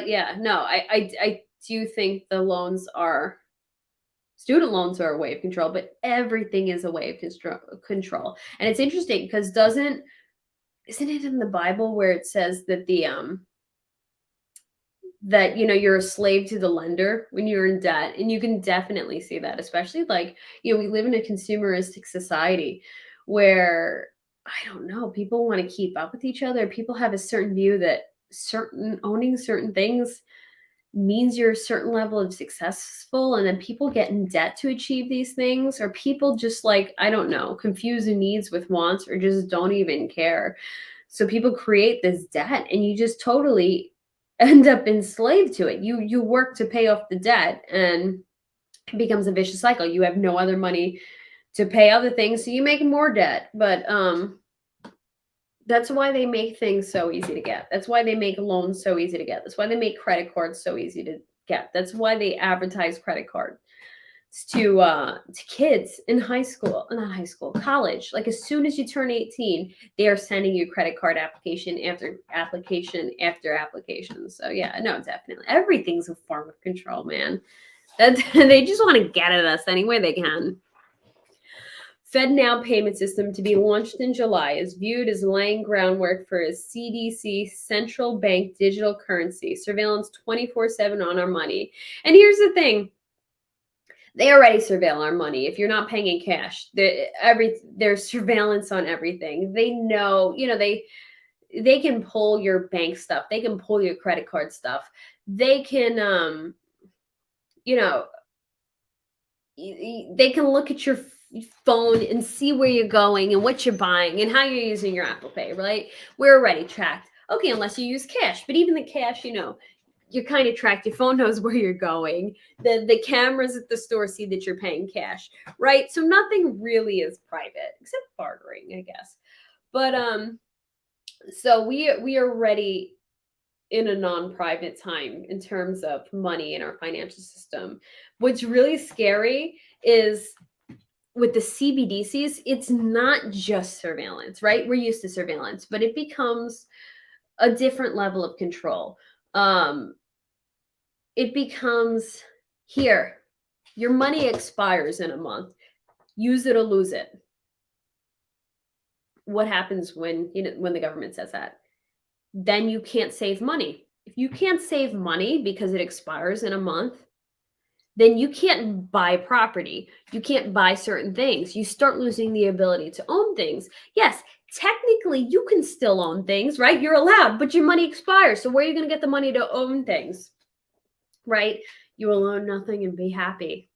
Speaker 1: yeah, no, I do think student loans are a way of control, but everything is a way of control. And it's interesting because isn't it in the Bible where it says that that you're a slave to the lender when you're in debt? And you can definitely see that, especially like we live in a consumeristic society where, I don't know, people want to keep up with each other. People have a certain view that owning certain things means you're a certain level of successful, and then people get in debt to achieve these things, or people just, like, I don't know, confuse the needs with wants, or just don't even care. So people create this debt and you just totally end up enslaved to it. You work to pay off the debt and it becomes a vicious cycle. You have no other money to pay other things, so you make more debt. But that's why they make things so easy to get. That's why they make loans so easy to get. That's why they make credit cards so easy to get. That's why they advertise credit cards to kids in college. Like as soon as you turn 18, they are sending you credit card application after application after application. So yeah, no, definitely. Everything's a form of control, man. They just want to get at us any way they can. FedNow payment system to be launched in July is viewed as laying groundwork for a CDC central bank digital currency, surveillance 24/7 on our money. And here's the thing. They already surveil our money. If you're not paying in cash, there's surveillance on everything. They know, they can pull your bank stuff. They can pull your credit card stuff. They can, they can look at your phone and see where you're going and what you're buying and how you're using your Apple Pay, right? We're already tracked. Okay, unless you use cash. But even the cash, you're kind of tracked. Your phone knows where you're going. The cameras at the store see that you're paying cash, right? So nothing really is private except bartering, I guess. But so we are ready in a non-private time in terms of money in our financial system. What's really scary is with the CBDCs, it's not just surveillance, right? We're used to surveillance, but it becomes a different level of control. It becomes, here, your money expires in a month. Use it or lose it. what happens when, when the government says that? Then you can't save money. If you can't save money because it expires in a month, then you can't buy property. You can't buy certain things. You start losing the ability to own things. Yes, technically you can still own things, right? You're allowed, but your money expires. So where are you going to get the money to own things, right? You will own nothing and be happy.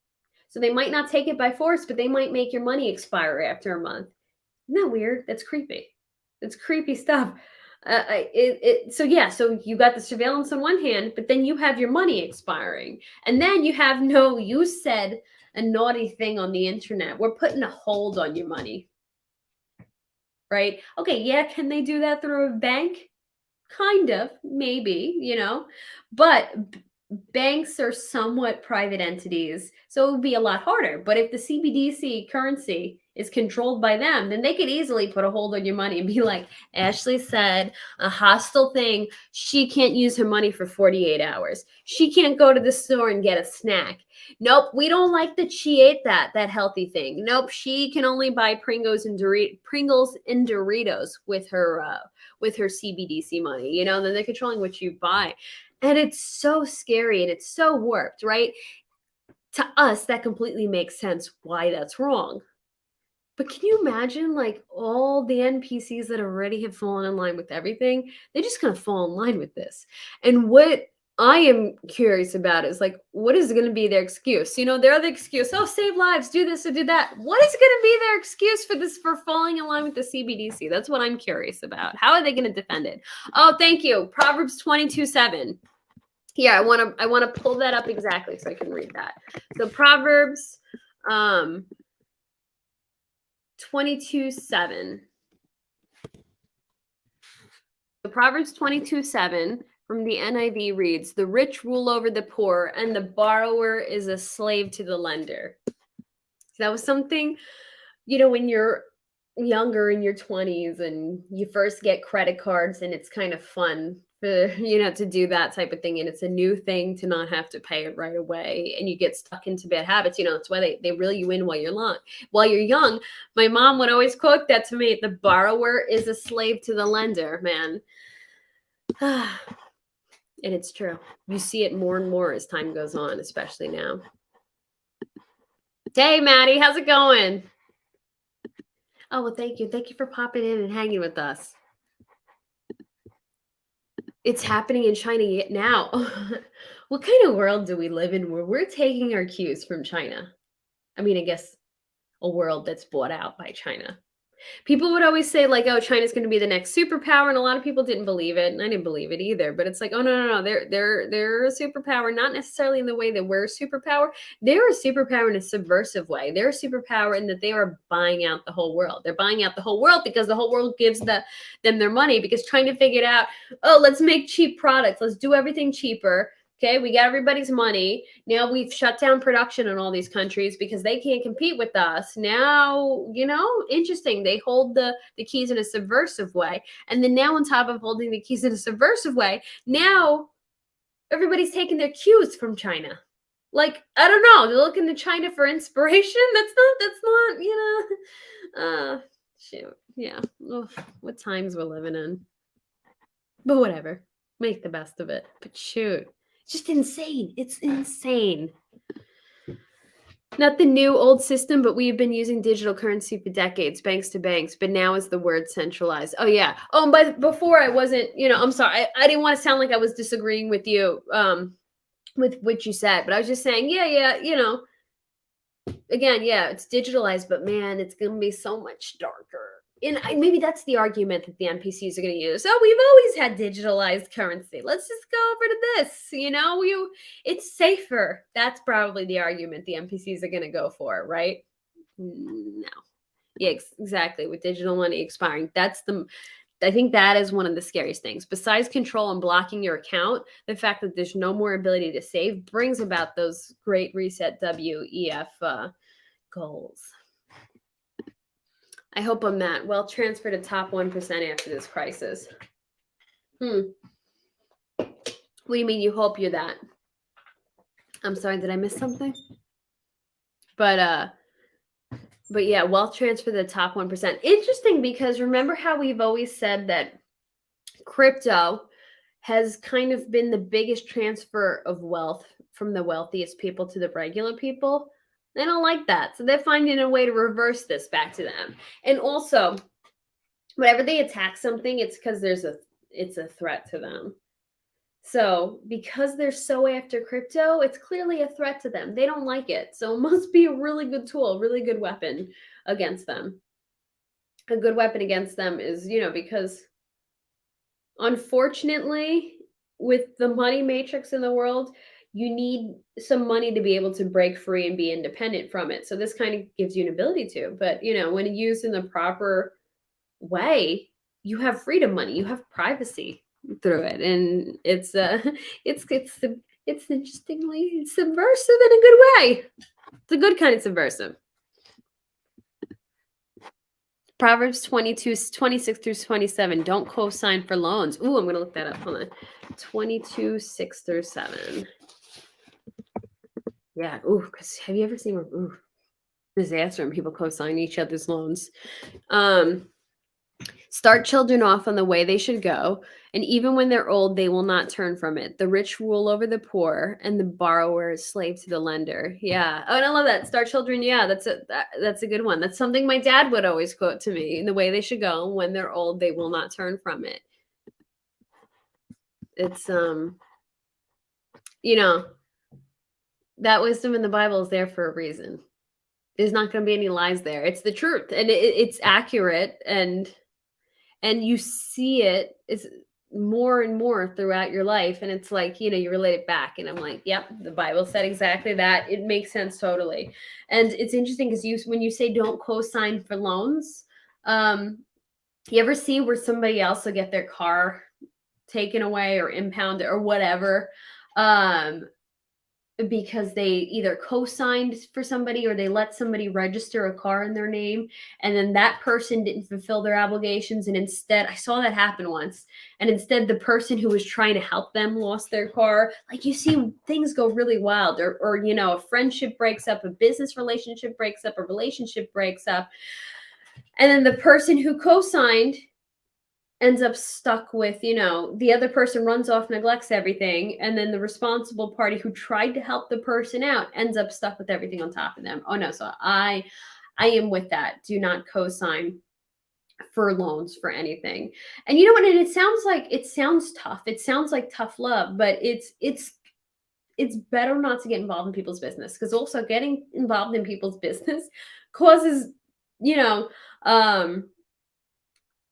Speaker 1: So they might not take it by force, but they might make your money expire after a month. Isn't that weird? That's creepy. That's creepy stuff. So yeah, so you got the surveillance on one hand, but then you have your money expiring, and then you have you said a naughty thing on the internet. We're putting a hold on your money, right? Okay, yeah, can they do that through a bank? Kind of, maybe, but banks are somewhat private entities, so it would be a lot harder. But if the CBDC currency is controlled by them, then they could easily put a hold on your money and be like, Ashley said a hostile thing. She can't use her money for 48 hours. She can't go to the store and get a snack. Nope, we don't like that she ate that healthy thing. Nope, she can only buy Pringles and Doritos with her CBDC money. Then they're controlling what you buy. And it's so scary and it's so warped, right? To us, that completely makes sense why that's wrong. But can you imagine like all the NPCs that already have fallen in line with everything? They're just going to fall in line with this. And what I am curious about is like, what is going to be their excuse? Their other excuse, oh, save lives, do this or do that. What is going to be their excuse for falling in line with the CBDC? That's what I'm curious about. How are they going to defend it? Oh, thank you. Proverbs 22:7. Yeah, I want to pull that up exactly so I can read that. So Proverbs 22:7. The Proverbs 22:7 from the NIV reads, "The rich rule over the poor, and the borrower is a slave to the lender." So that was something, when you're younger in your 20s and you first get credit cards, and it's kind of fun for, to do that type of thing. And it's a new thing to not have to pay it right away. And you get stuck into bad habits. That's why they reel you in while you're young. My mom would always quote that to me: the borrower is a slave to the lender, man. And it's true. You see it more and more as time goes on, especially now. Hey, Maddie, how's it going? Oh, well, thank you. Thank you for popping in and hanging with us. It's happening in China now. What kind of world do we live in where we're taking our cues from China? I mean, I guess a world that's bought out by China. People would always say like, oh, China's going to be the next superpower, and a lot of people didn't believe it, and I didn't believe it either. But it's like, oh no, they're a superpower, not necessarily in the way that we're a superpower. They're a superpower in a subversive way. They're a superpower in that they are buying out the whole world. They're buying out the whole world because the whole world gives them their money, because trying to figure it out, oh, let's make cheap products, let's do everything cheaper. Okay, we got everybody's money. Now we've shut down production in all these countries because they can't compete with us. Now, interesting. They hold the keys in a subversive way. And then now on top of holding the keys in a subversive way, now everybody's taking their cues from China. Like, I don't know. They're looking to China for inspiration. That's not, shoot. Yeah. Ugh, what times we're living in. But whatever. Make the best of it. But shoot. Just insane. It's insane. Not the new old system, but we've been using digital currency for decades, banks to banks, but now is the word centralized. Oh, yeah. Oh, but before I wasn't, I'm sorry. I didn't want to sound like I was disagreeing with you with what you said, but I was just saying, yeah, again, yeah, it's digitalized, but man, it's going to be so much darker. And maybe that's the argument that the NPCs are going to use. Oh, we've always had digitalized currency. Let's just go over to this. It's safer. That's probably the argument the NPCs are going to go for, right? No. Yeah, exactly. With digital money expiring, I think that is one of the scariest things. Besides control and blocking your account, the fact that there's no more ability to save brings about those great reset WEF goals. I hope I'm that. Well, transfer to top 1% after this crisis. What do you mean you hope you're that? I'm sorry, did I miss something? But But yeah, wealth transfer the top 1%. Interesting, because remember how we've always said that crypto has kind of been the biggest transfer of wealth from the wealthiest people to the regular people? They don't like that. So they're finding a way to reverse this back to them. And also, whenever they attack something, it's because it's a threat to them. So because they're so after crypto, it's clearly a threat to them. They don't like it. So it must be a really good tool, a really good weapon against them. A good weapon against them is, because unfortunately, with the money matrix in the world, you need some money to be able to break free and be independent from it. So this kind of gives you an ability to. But, when used in the proper way, you have freedom money, you have privacy through it. And it's interestingly subversive in a good way. It's a good kind of subversive. Proverbs 22, 26 through 27. Don't co-sign for loans. Ooh, I'm going to look that up. Hold on. 22, 6 through 7. Yeah. Ooh, because have you ever seen disaster when people co-sign each other's loans? Start children off on the way they should go, and even when they're old, they will not turn from it. The rich rule over the poor, and the borrower is slave to the lender. Yeah. Oh, and I love that. Start children. Yeah, that's a good one. That's something my dad would always quote to me. The way they should go, when they're old, they will not turn from it. It's that wisdom in the Bible is there for a reason. There's not going to be any lies there. It's the truth, and it's accurate, and you see it is more and more throughout your life, and it's like, you relate it back, and I'm like, yep, the Bible said exactly that. It makes sense totally. And it's interesting because when you say don't co-sign for loans, you ever see where somebody else will get their car taken away or impounded or whatever, because they either co-signed for somebody or they let somebody register a car in their name, and then that person didn't fulfill their obligations, and instead, I saw that happen once, and instead the person who was trying to help them lost their car. Like, you see things go really wild, or a friendship breaks up, a business relationship breaks up, a relationship breaks up, and then the person who co-signed ends up stuck with, the other person runs off, neglects everything, and then the responsible party who tried to help the person out ends up stuck with everything on top of them. Oh no, so I am with that. Do not co-sign for loans for anything. And you know what? And it sounds tough. It sounds like tough love, but it's better not to get involved in people's business, because also getting involved in people's business causes,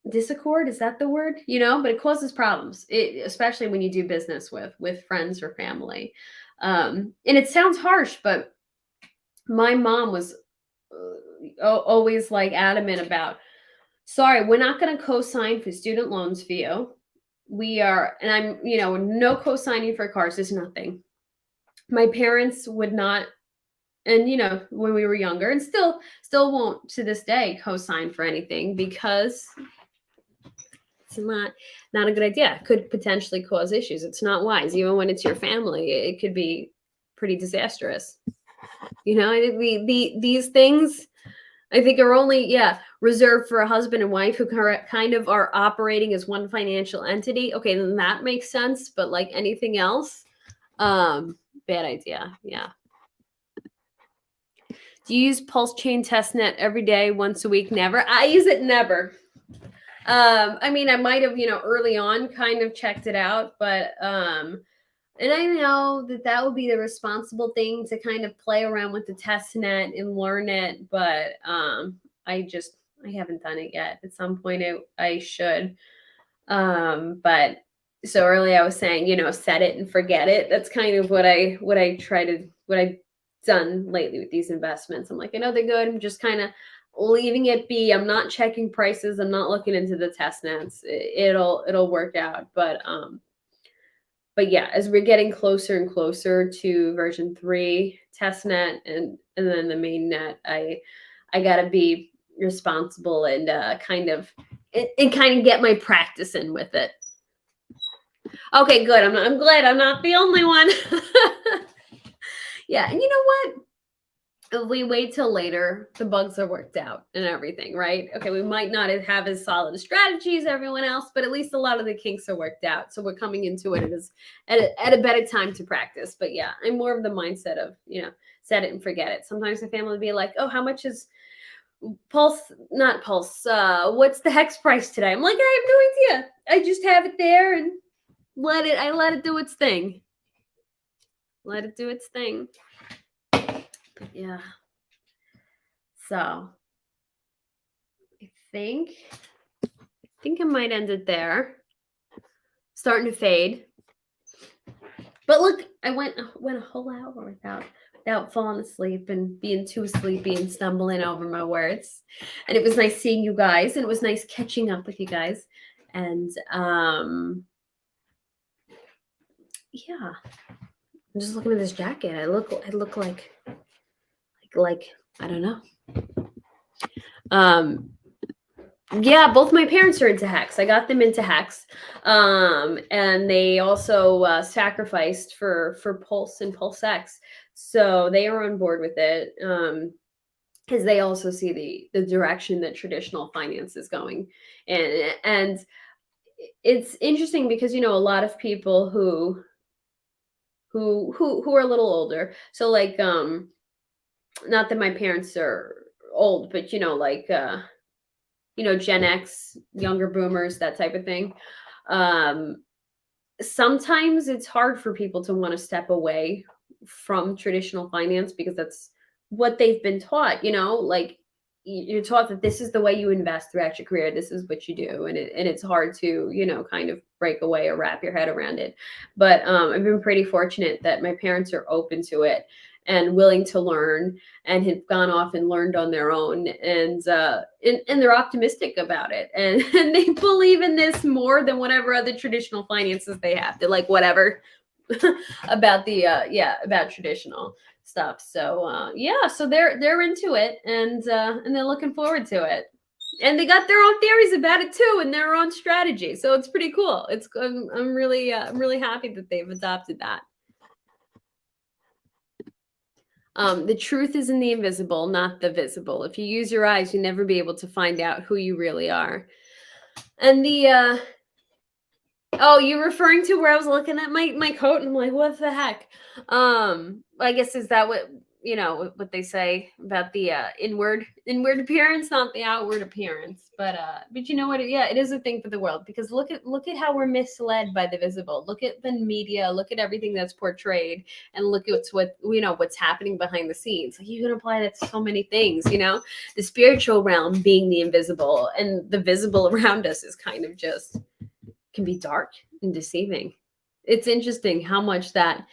Speaker 1: discord, is that the word? But it causes problems, especially when you do business with friends or family. And it sounds harsh, but my mom was always like adamant about, sorry, we're not going to co-sign for student loans for you. We are, and I'm, no co-signing for cars. There's nothing. My parents would not, and when we were younger, and still won't to this day co-sign for anything, because it's not a good idea. It could potentially cause issues. It's not wise, even when it's your family. It could be pretty disastrous. These things, I think, are only reserved for a husband and wife who kind of are operating as one financial entity. Okay, then that makes sense. But like anything else, bad idea. Yeah. Do you use Pulse Chain Testnet every day, once a week? Never. I use it never. I mean, I might have, early on kind of checked it out, but, and I know that would be the responsible thing to kind of play around with the test net and learn it. But, I haven't done it yet. At some point I should. But so early I was saying, set it and forget it. That's kind of what I've done lately with these investments. I'm like, I know they're good. I'm just kind of leaving it be. I'm not checking prices. I'm not looking into the test nets. It'll work out. But yeah, as we're getting closer and closer to version 3 test net and then the main net, I gotta be responsible and kind of get my practice in with it. Okay, good. I'm glad I'm not the only one. Yeah, and you know what? if we wait till later, the bugs are worked out and everything, right? Okay, we might not have as solid a strategy as everyone else, but at least a lot of the kinks are worked out. So we're coming into it as at a better time to practice. But yeah, I'm more of the mindset of, set it and forget it. Sometimes the family will be like, oh, how much is Pulse, not Pulse, what's the hex price today? I'm like, I have no idea. I just have it there and I let it do its thing. Let it do its thing. Yeah. So I think I might end it there. Starting to fade. But look, I went a whole hour without falling asleep and being too sleepy and stumbling over my words. And it was nice seeing you guys, and it was nice catching up with you guys. And yeah. I'm just looking at this jacket. I look like I don't know. Yeah, both my parents are into hex. I got them into hex, and they also sacrificed for Pulse and Pulse X, so they are on board with it. Because they also see the direction that traditional finance is going, and it's interesting because a lot of people who are a little older. So like not that my parents are old, but Gen X, younger boomers, that type of thing. Um, Sometimes it's hard for people to want to step away from traditional finance because that's what they've been taught, like you're taught that this is the way you invest throughout your career. This is what you do. And it's hard to, kind of break away or wrap your head around it. But I've been pretty fortunate that my parents are open to it and willing to learn and have gone off and learned on their own, and they're optimistic about it, and, and they believe in this more than whatever other traditional finances they have. They're like, whatever about the about traditional stuff. So yeah, so they're into it, and they're looking forward to it, and they got their own theories about it too, and their own strategy. So it's pretty cool. I'm really happy that they've adopted that. The truth is in the invisible, not the visible. If you use your eyes, you'll never be able to find out who you really are. And oh, you're referring to where I was looking at my coat and I'm like, what the heck? I guess is that what what they say about the inward appearance, not the outward appearance. But you know what? Yeah, it is a thing for the world, because look at how we're misled by the visible. Look at the media, look at everything that's portrayed, and look at what's happening behind the scenes. Like, you can apply that to so many things, the spiritual realm being the invisible, and the visible around us is kind of just can be dark and deceiving. It's interesting how much that,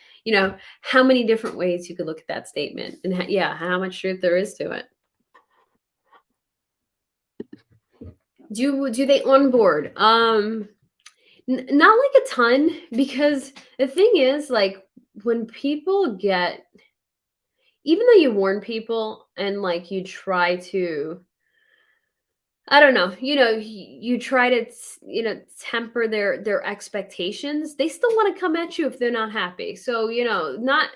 Speaker 1: how many different ways you could look at that statement, and how much truth there is to it. Do they onboard? Not like a ton, because the thing is, like, when people get, even though you warn people and like you try to, I don't know, you try to, temper their expectations. They still want to come at you if they're not happy. So, not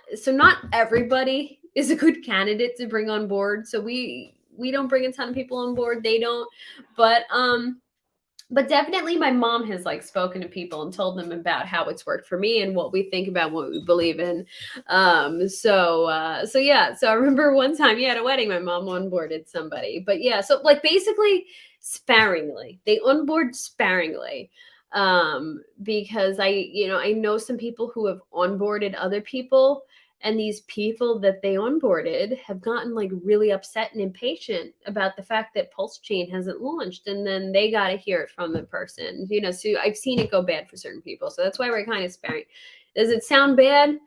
Speaker 1: everybody is a good candidate to bring on board. So we don't bring a ton of people on board. They don't. But definitely my mom has like spoken to people and told them about how it's worked for me and what we think about, what we believe in. So yeah, so I remember one time, at a wedding, my mom onboarded somebody. But yeah, so like basically sparingly, they onboard sparingly, because I know some people who have onboarded other people, and these people that they onboarded have gotten like really upset and impatient about the fact that Pulse Chain hasn't launched, and then they got to hear it from the person. So I've seen it go bad for certain people. So that's why we're kind of sparing. Does it sound bad?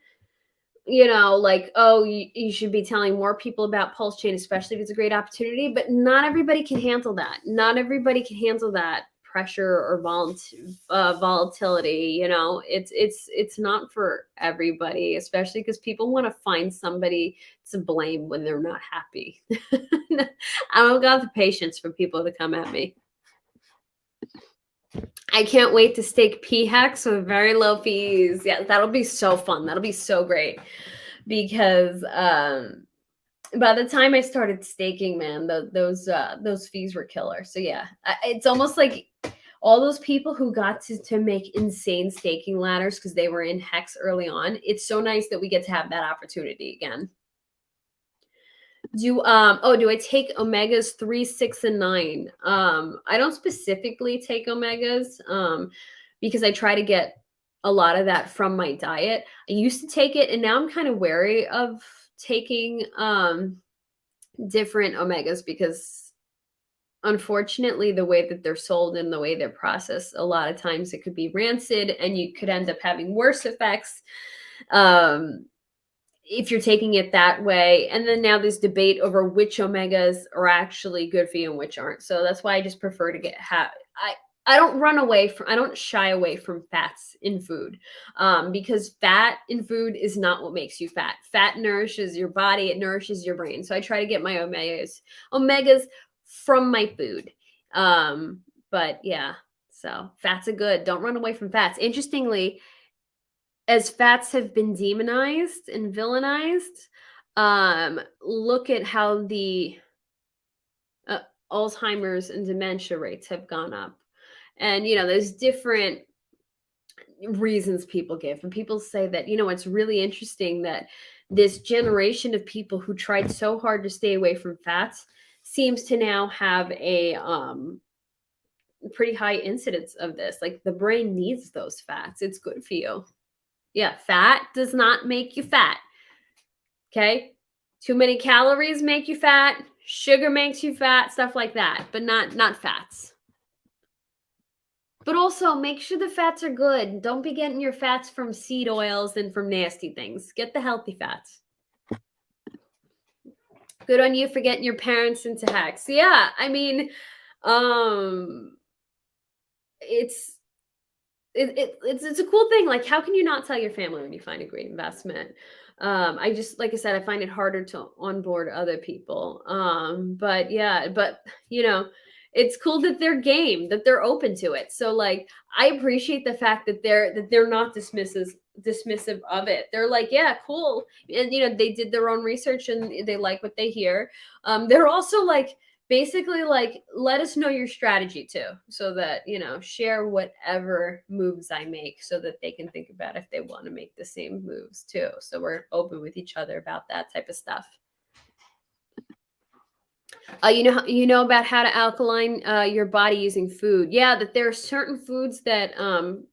Speaker 1: Like, oh, you should be telling more people about Pulse Chain, especially if it's a great opportunity. But not everybody can handle that. Not everybody can handle that pressure or volatility. It's not for everybody, especially because people want to find somebody to blame when they're not happy. I don't got the patience for people to come at me. I can't wait to stake p-hacks with very low fees. Yeah, that'll be so fun. That'll be so great, because by the time I started staking, man, those fees were killer. So yeah, it's almost like all those people who got to make insane staking ladders because they were in Hex early on. It's so nice that we get to have that opportunity again. Do I take omegas 3, 6, and 9? I don't specifically take omegas because I try to get a lot of that from my diet. I used to take it, and now I'm kind of wary of taking different omegas because unfortunately the way that they're sold and the way they're processed, a lot of times it could be rancid and you could end up having worse effects. If you're taking it that way. And then now there's debate over which omegas are actually good for you and which aren't. So that's why I just prefer to I don't shy away from fats in food because fat in food is not what makes you fat. Fat nourishes your body, it nourishes your brain. So I try to get my omegas from my food. But yeah, so fats are good. Don't run away from fats. Interestingly, as fats have been demonized and villainized, look at how the Alzheimer's and dementia rates have gone up. And, there's different reasons people give. And people say that, it's really interesting that this generation of people who tried so hard to stay away from fats seems to now have a pretty high incidence of this. Like the brain needs those fats. It's good for you. Yeah, fat does not make you fat. Okay? Too many calories make you fat, sugar makes you fat, stuff like that, but not fats. But also make sure the fats are good. Don't be getting your fats from seed oils and from nasty things. Get the healthy fats. Good on you for getting your parents into hacks. Yeah, I mean, it's it's a cool thing. Like, how can you not tell your family when you find a great investment? I just, like I said, I find it harder to onboard other people. But yeah, but it's cool that they're game, that they're open to it. So like, I appreciate the fact that they're not dismissive of it. They're like, yeah, cool, and they did their own research and they like what they hear. They're also like, basically like, let us know your strategy too, so that share whatever moves I make so that they can think about if they want to make the same moves too. So we're open with each other about that type of stuff. You know about how to alkaline your body using food. Yeah, that there are certain foods that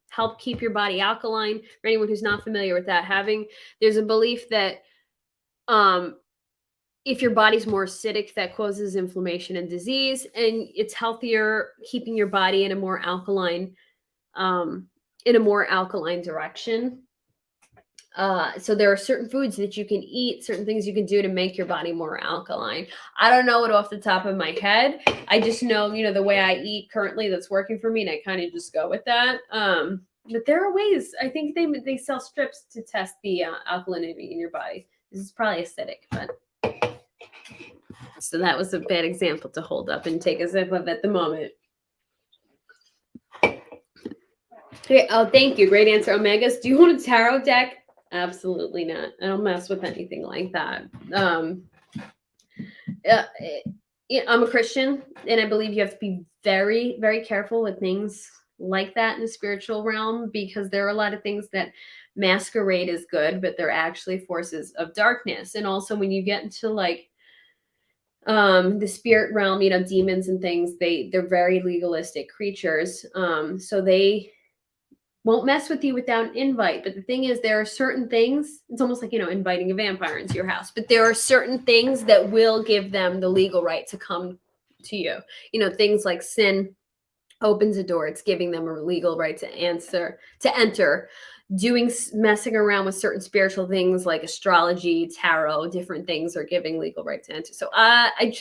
Speaker 1: help keep your body alkaline. For anyone who's not familiar with that, there's a belief that if your body's more acidic, that causes inflammation and disease, and it's healthier keeping your body in a more alkaline direction. So there are certain foods that you can eat, certain things you can do to make your body more alkaline. I don't know it off the top of my head. I just know, the way I eat currently that's working for me, and I kind of just go with that. But there are ways. I think they sell strips to test the alkalinity in your body. This is probably acidic, but. So that was a bad example to hold up and take a sip of at the moment. Okay, oh, thank you. Great answer. Omegas. Do you want a tarot deck? Absolutely not. I don't mess with anything like that. I'm a Christian, and I believe you have to be very, very careful with things like that in the spiritual realm, because there are a lot of things that masquerade as good, but they're actually forces of darkness. And also when you get into like the spirit realm, demons and things, they're very legalistic creatures. So they won't mess with you without an invite. But the thing is, there are certain things, it's almost like, inviting a vampire into your house, but there are certain things that will give them the legal right to come to you. Things like sin opens a door. It's giving them a legal right to enter. Messing around with certain spiritual things like astrology, tarot, different things are giving legal right to enter. So I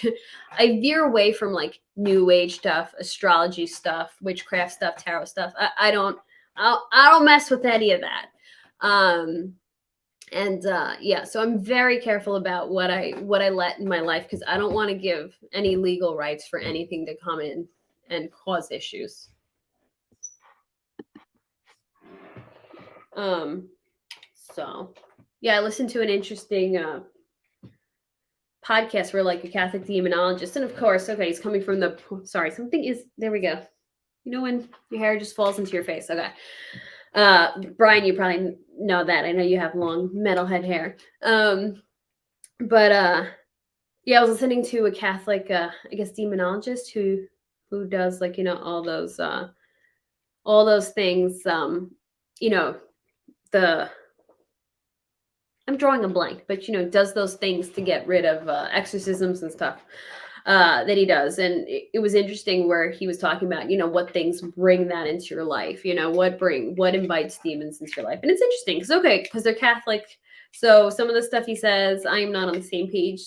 Speaker 1: veer away from like new age stuff, astrology stuff, witchcraft stuff, tarot stuff. I don't mess with any of that. So I'm very careful about what I let in my life, because I don't want to give any legal rights for anything to come in and cause issues. So yeah, I listened to an interesting podcast where like a Catholic demonologist, and of course, okay, he's coming from the, sorry, something is, there we go. You know when your hair just falls into your face. Okay. Brian, you probably know that. I know you have long metalhead hair. But yeah, I was listening to a Catholic, I guess, demonologist who does like, all those things, the I'm drawing a blank, but does those things to get rid of exorcisms and stuff that he does. And it was interesting where he was talking about, what things bring that into your life, what invites demons into your life. And it's interesting because, okay, because they're Catholic. So some of the stuff he says, I am not on the same page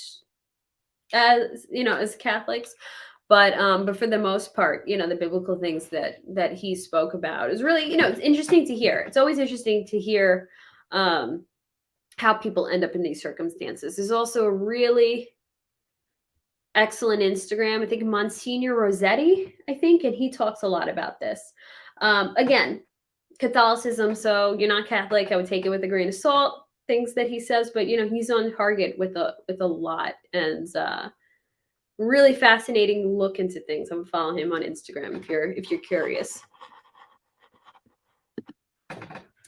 Speaker 1: as Catholics. But for the most part, the biblical things that he spoke about is really, it's interesting to hear. It's always interesting to hear how people end up in these circumstances. There's also a really excellent Instagram, I think Monsignor Rossetti, and he talks a lot about this. Again, Catholicism, so you're not Catholic, I would take it with a grain of salt, things that he says, but he's on target with a lot, and really fascinating look into things. I'm following him on Instagram if you're curious.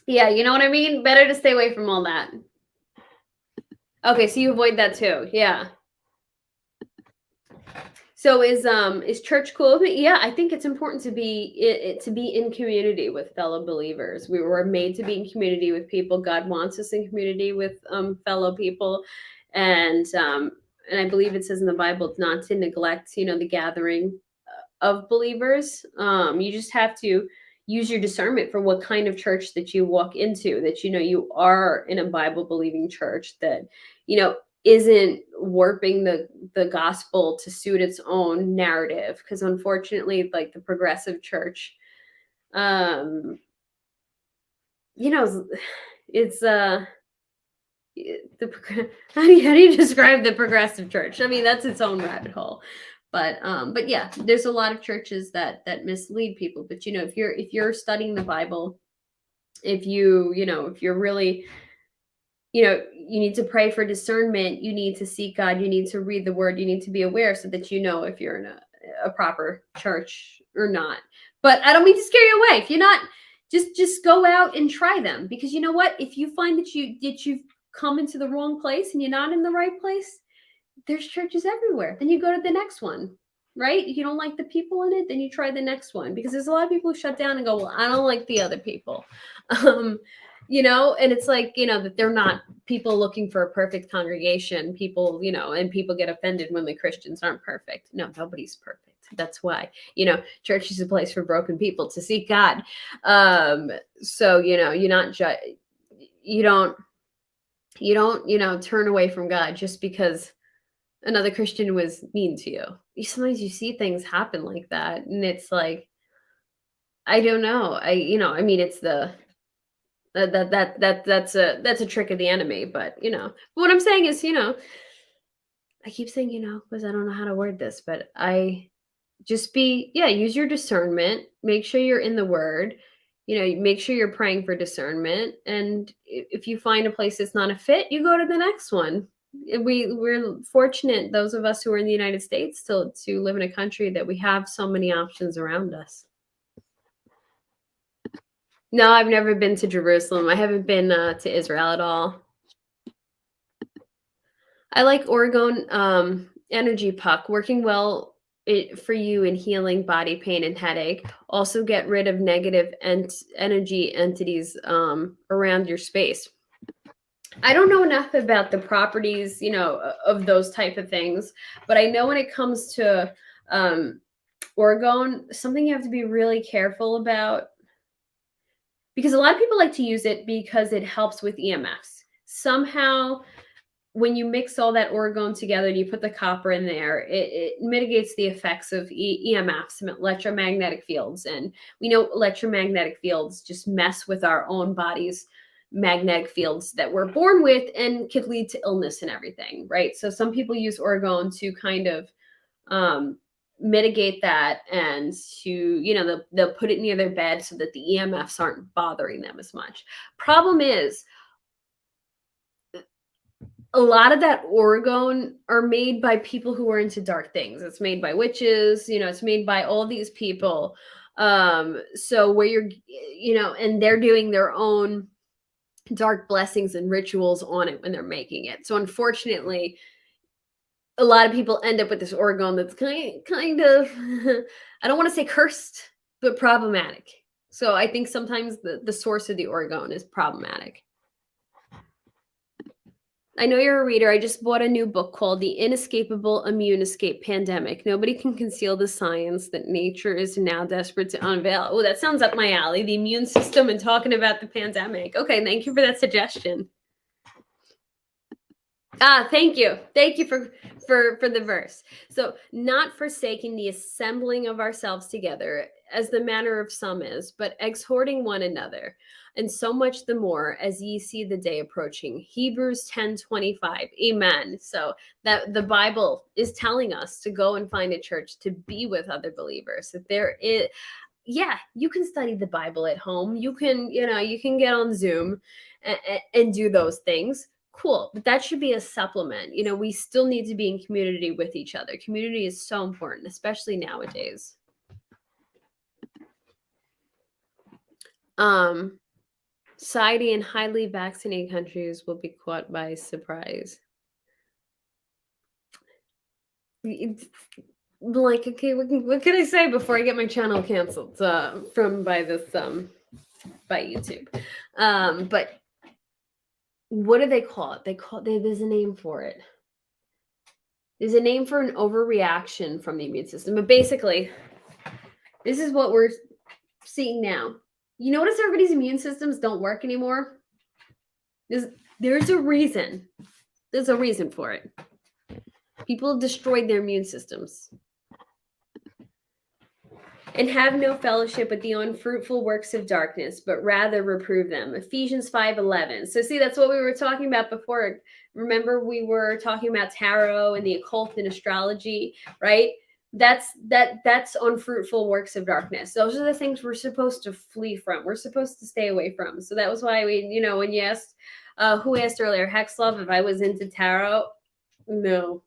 Speaker 1: Yeah, you know what I mean? Better to stay away from all that. Okay, so you avoid that too. Yeah. So is church cool with me? Yeah, I think it's important to be in community with fellow believers. We were made to be in community with people. God wants us in community with fellow people, and I believe it says in the Bible not to neglect, the gathering of believers. You just have to use your discernment for what kind of church that you walk into, that you are in a Bible believing church that isn't warping the gospel to suit its own narrative, because unfortunately, like the progressive church, it's how do you describe the progressive church? I mean, that's its own rabbit hole. But yeah, there's a lot of churches that mislead people. But if you're studying the Bible, if you're really, you need to pray for discernment, you need to seek God, you need to read the word, you need to be aware so that if you're in a proper church or not. But I don't mean to scare you away. If you're not, just go out and try them, because you know what? If you find that you've come into the wrong place and you're not in the right place, there's churches everywhere. Then you go to the next one, right? If you don't like the people in it, then you try the next one, because there's a lot of people who shut down and go, well, I don't like the other people. And it's like, that they're not people looking for a perfect congregation. People, and people get offended when the Christians aren't perfect. No, nobody's perfect. That's why, church is a place for broken people to seek God. So, you're not you don't, turn away from God just because another Christian was mean to you. Sometimes you see things happen like that, and it's like, I don't know. I mean, it's that's a trick of the enemy. But what I'm saying is, I keep saying, because I don't know how to word this, but I just use your discernment. Make sure you're in the word. Make sure you're praying for discernment. And if you find a place that's not a fit, you go to the next one. We're fortunate, those of us who are in the United States, to live in a country that we have so many options around us. No, I've never been to Jerusalem. I haven't been to Israel at all. I like Oregon Energy Puck, working well for you in healing body pain and headache. Also get rid of negative energy entities around your space. I don't know enough about the properties, of those type of things, but I know when it comes to Oregon, something you have to be really careful about, because a lot of people like to use it because it helps with EMFs. Somehow, when you mix all that Oregon together and you put the copper in there, it mitigates the effects of EMFs, electromagnetic fields. And we know electromagnetic fields just mess with our own body's magnetic fields that we're born with, and could lead to illness and everything, right? So some people use Oregon to kind of mitigate that, and to, they'll put it near their bed so that the EMFs aren't bothering them as much. Problem is, a lot of that orgone are made by people who are into dark things. It's made by witches, it's made by all these people. So where and they're doing their own dark blessings and rituals on it when they're making it. So unfortunately, a lot of people end up with this orgone that's kind of I don't want to say cursed, but problematic. So I think sometimes the source of the orgone is problematic. I know you're a reader. I just bought a new book called The Inescapable Immune Escape Pandemic. Nobody can conceal the science that nature is now desperate to unveil. Oh, that sounds up my alley. The immune system and talking about the pandemic. Okay, thank you for that suggestion. Thank you. Thank you for the verse. So, not forsaking the assembling of ourselves together, as the manner of some is, but exhorting one another, and so much the more as ye see the day approaching. Hebrews 10:25. Amen. So that the Bible is telling us to go and find a church, to be with other believers. That there is, yeah, you can study the Bible at home. You can, you can get on Zoom and do those things. Cool, but that should be a supplement. We still need to be in community with each other. Community is so important, especially nowadays. Society in highly vaccinated countries will be caught by surprise. Like, okay, what can I say before I get my channel canceled by YouTube? But what do they call it? There's a name for it. There's a name for an overreaction from the immune system. But basically, this is what we're seeing now. You notice everybody's immune systems don't work anymore? There's a reason. There's a reason for it. People have destroyed their immune systems. And have no fellowship with the unfruitful works of darkness, but rather reprove them. Ephesians 5:11. So see, that's what we were talking about before. Remember, we were talking about tarot and the occult and astrology, right? That's unfruitful works of darkness. Those are the things we're supposed to flee from. We're supposed to stay away from. So that was why we, when you asked, who asked earlier, Hex Love, if I was into tarot, no,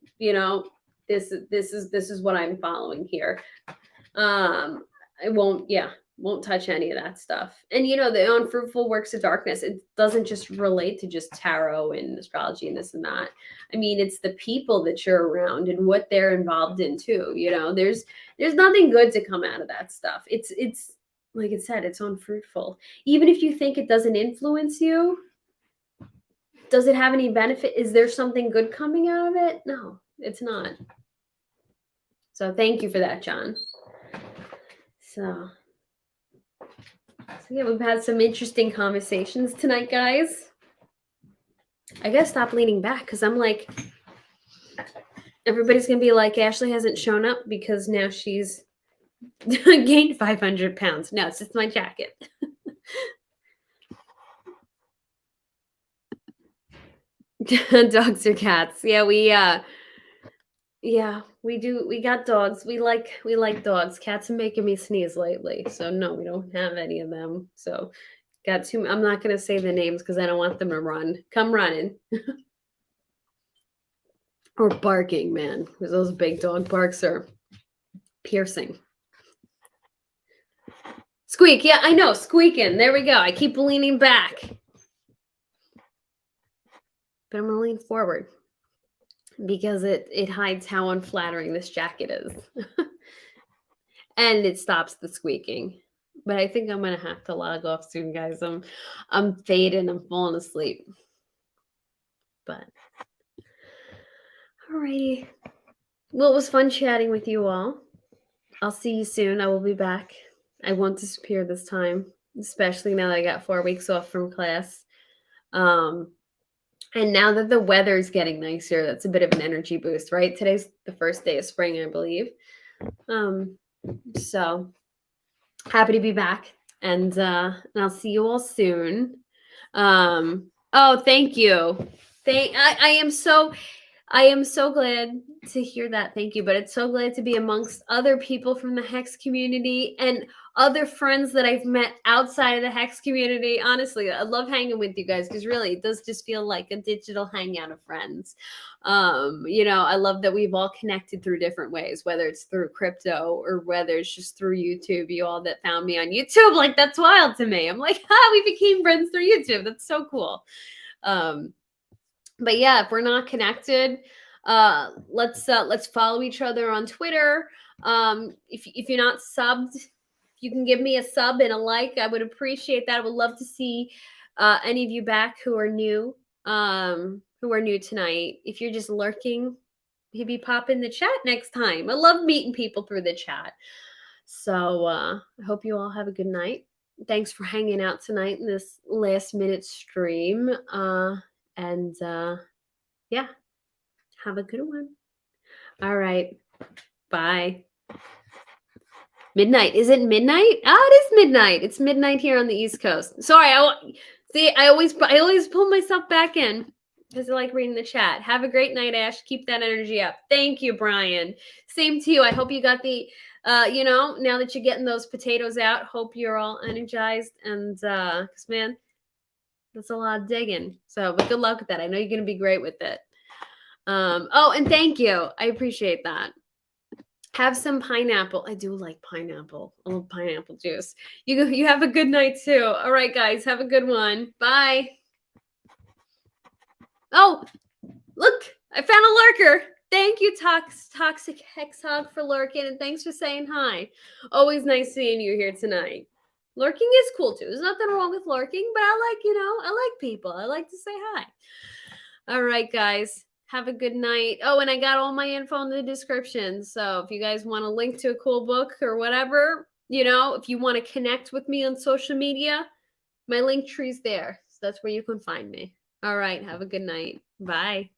Speaker 1: this is what I'm following here. I won't touch any of that stuff. And the unfruitful works of darkness, it doesn't just relate to just tarot and astrology and this and that. I mean, it's the people that you're around and what they're involved in too. There's nothing good to come out of that stuff. It's like I said, it's unfruitful. Even if you think it doesn't influence you, does it have any benefit? Is there something good coming out of it? No, it's not. So thank you for that, John. So yeah, we've had some interesting conversations tonight, guys. I gotta stop leaning back because I'm like, everybody's gonna be like, Ashley hasn't shown up because now she's gained 500 pounds. No, it's just my jacket. Dogs or cats? Yeah, we do. We got dogs. We like dogs. Cats are making me sneeze lately. So no, we don't have any of them. So got two. I'm not going to say the names because I don't want them to come running. Or barking, man. Because those big dog barks are piercing. Squeak. Yeah, I know. Squeaking. There we go. I keep leaning back. But I'm going to lean forward. Because it hides how unflattering this jacket is. And it stops the squeaking. But I think I'm gonna have to log off soon, guys. I'm fading, I'm falling asleep. But alrighty. Well, it was fun chatting with you all. I'll see you soon. I will be back. I won't disappear this time, especially now that I got 4 weeks off from class. And now that the weather's getting nicer, that's a bit of an energy boost, right? Today's the first day of spring, I believe. So happy to be back, and I'll see you all soon. Oh, thank you. I am so. I am so glad to hear that. Thank you. But it's so glad to be amongst other people from the Hex community and other friends that I've met outside of the Hex community. Honestly, I love hanging with you guys because really it does just feel like a digital hangout of friends. I love that we've all connected through different ways, whether it's through crypto or whether it's just through YouTube. You all that found me on YouTube, like that's wild to me. I'm like, we became friends through YouTube. That's so cool. But yeah, if we're not connected, let's follow each other on Twitter. If you're not subbed, you can give me a sub and a like. I would appreciate that. I would love to see any of you back who are new tonight. If you're just lurking, maybe pop in the chat next time. I love meeting people through the chat. So I hope you all have a good night. Thanks for hanging out tonight in this last minute stream. Yeah, have a good one. All right. Bye. Midnight. Is it midnight? Oh, it is midnight. It's midnight here on the East Coast. Sorry. I always pull myself back in because I like reading the chat. Have a great night, Ash. Keep that energy up. Thank you, Brian. Same to you. I hope you got the, now that you're getting those potatoes out, hope you're all energized and, because man, that's a lot of digging. So, but good luck with that. I know you're going to be great with it. And thank you. I appreciate that. Have some pineapple. I do like pineapple. I love pineapple juice. You have a good night too. All right, guys. Have a good one. Bye. Oh, look. I found a lurker. Thank you, Toxic Hexhog, for lurking, and thanks for saying hi. Always nice seeing you here tonight. Lurking is cool too. There's nothing wrong with lurking, but I like people. I like to say hi. All right, guys. Have a good night. Oh, and I got all my info in the description. So if you guys want a link to a cool book or whatever, if you want to connect with me on social media, my link tree's there. So that's where you can find me. All right. Have a good night. Bye.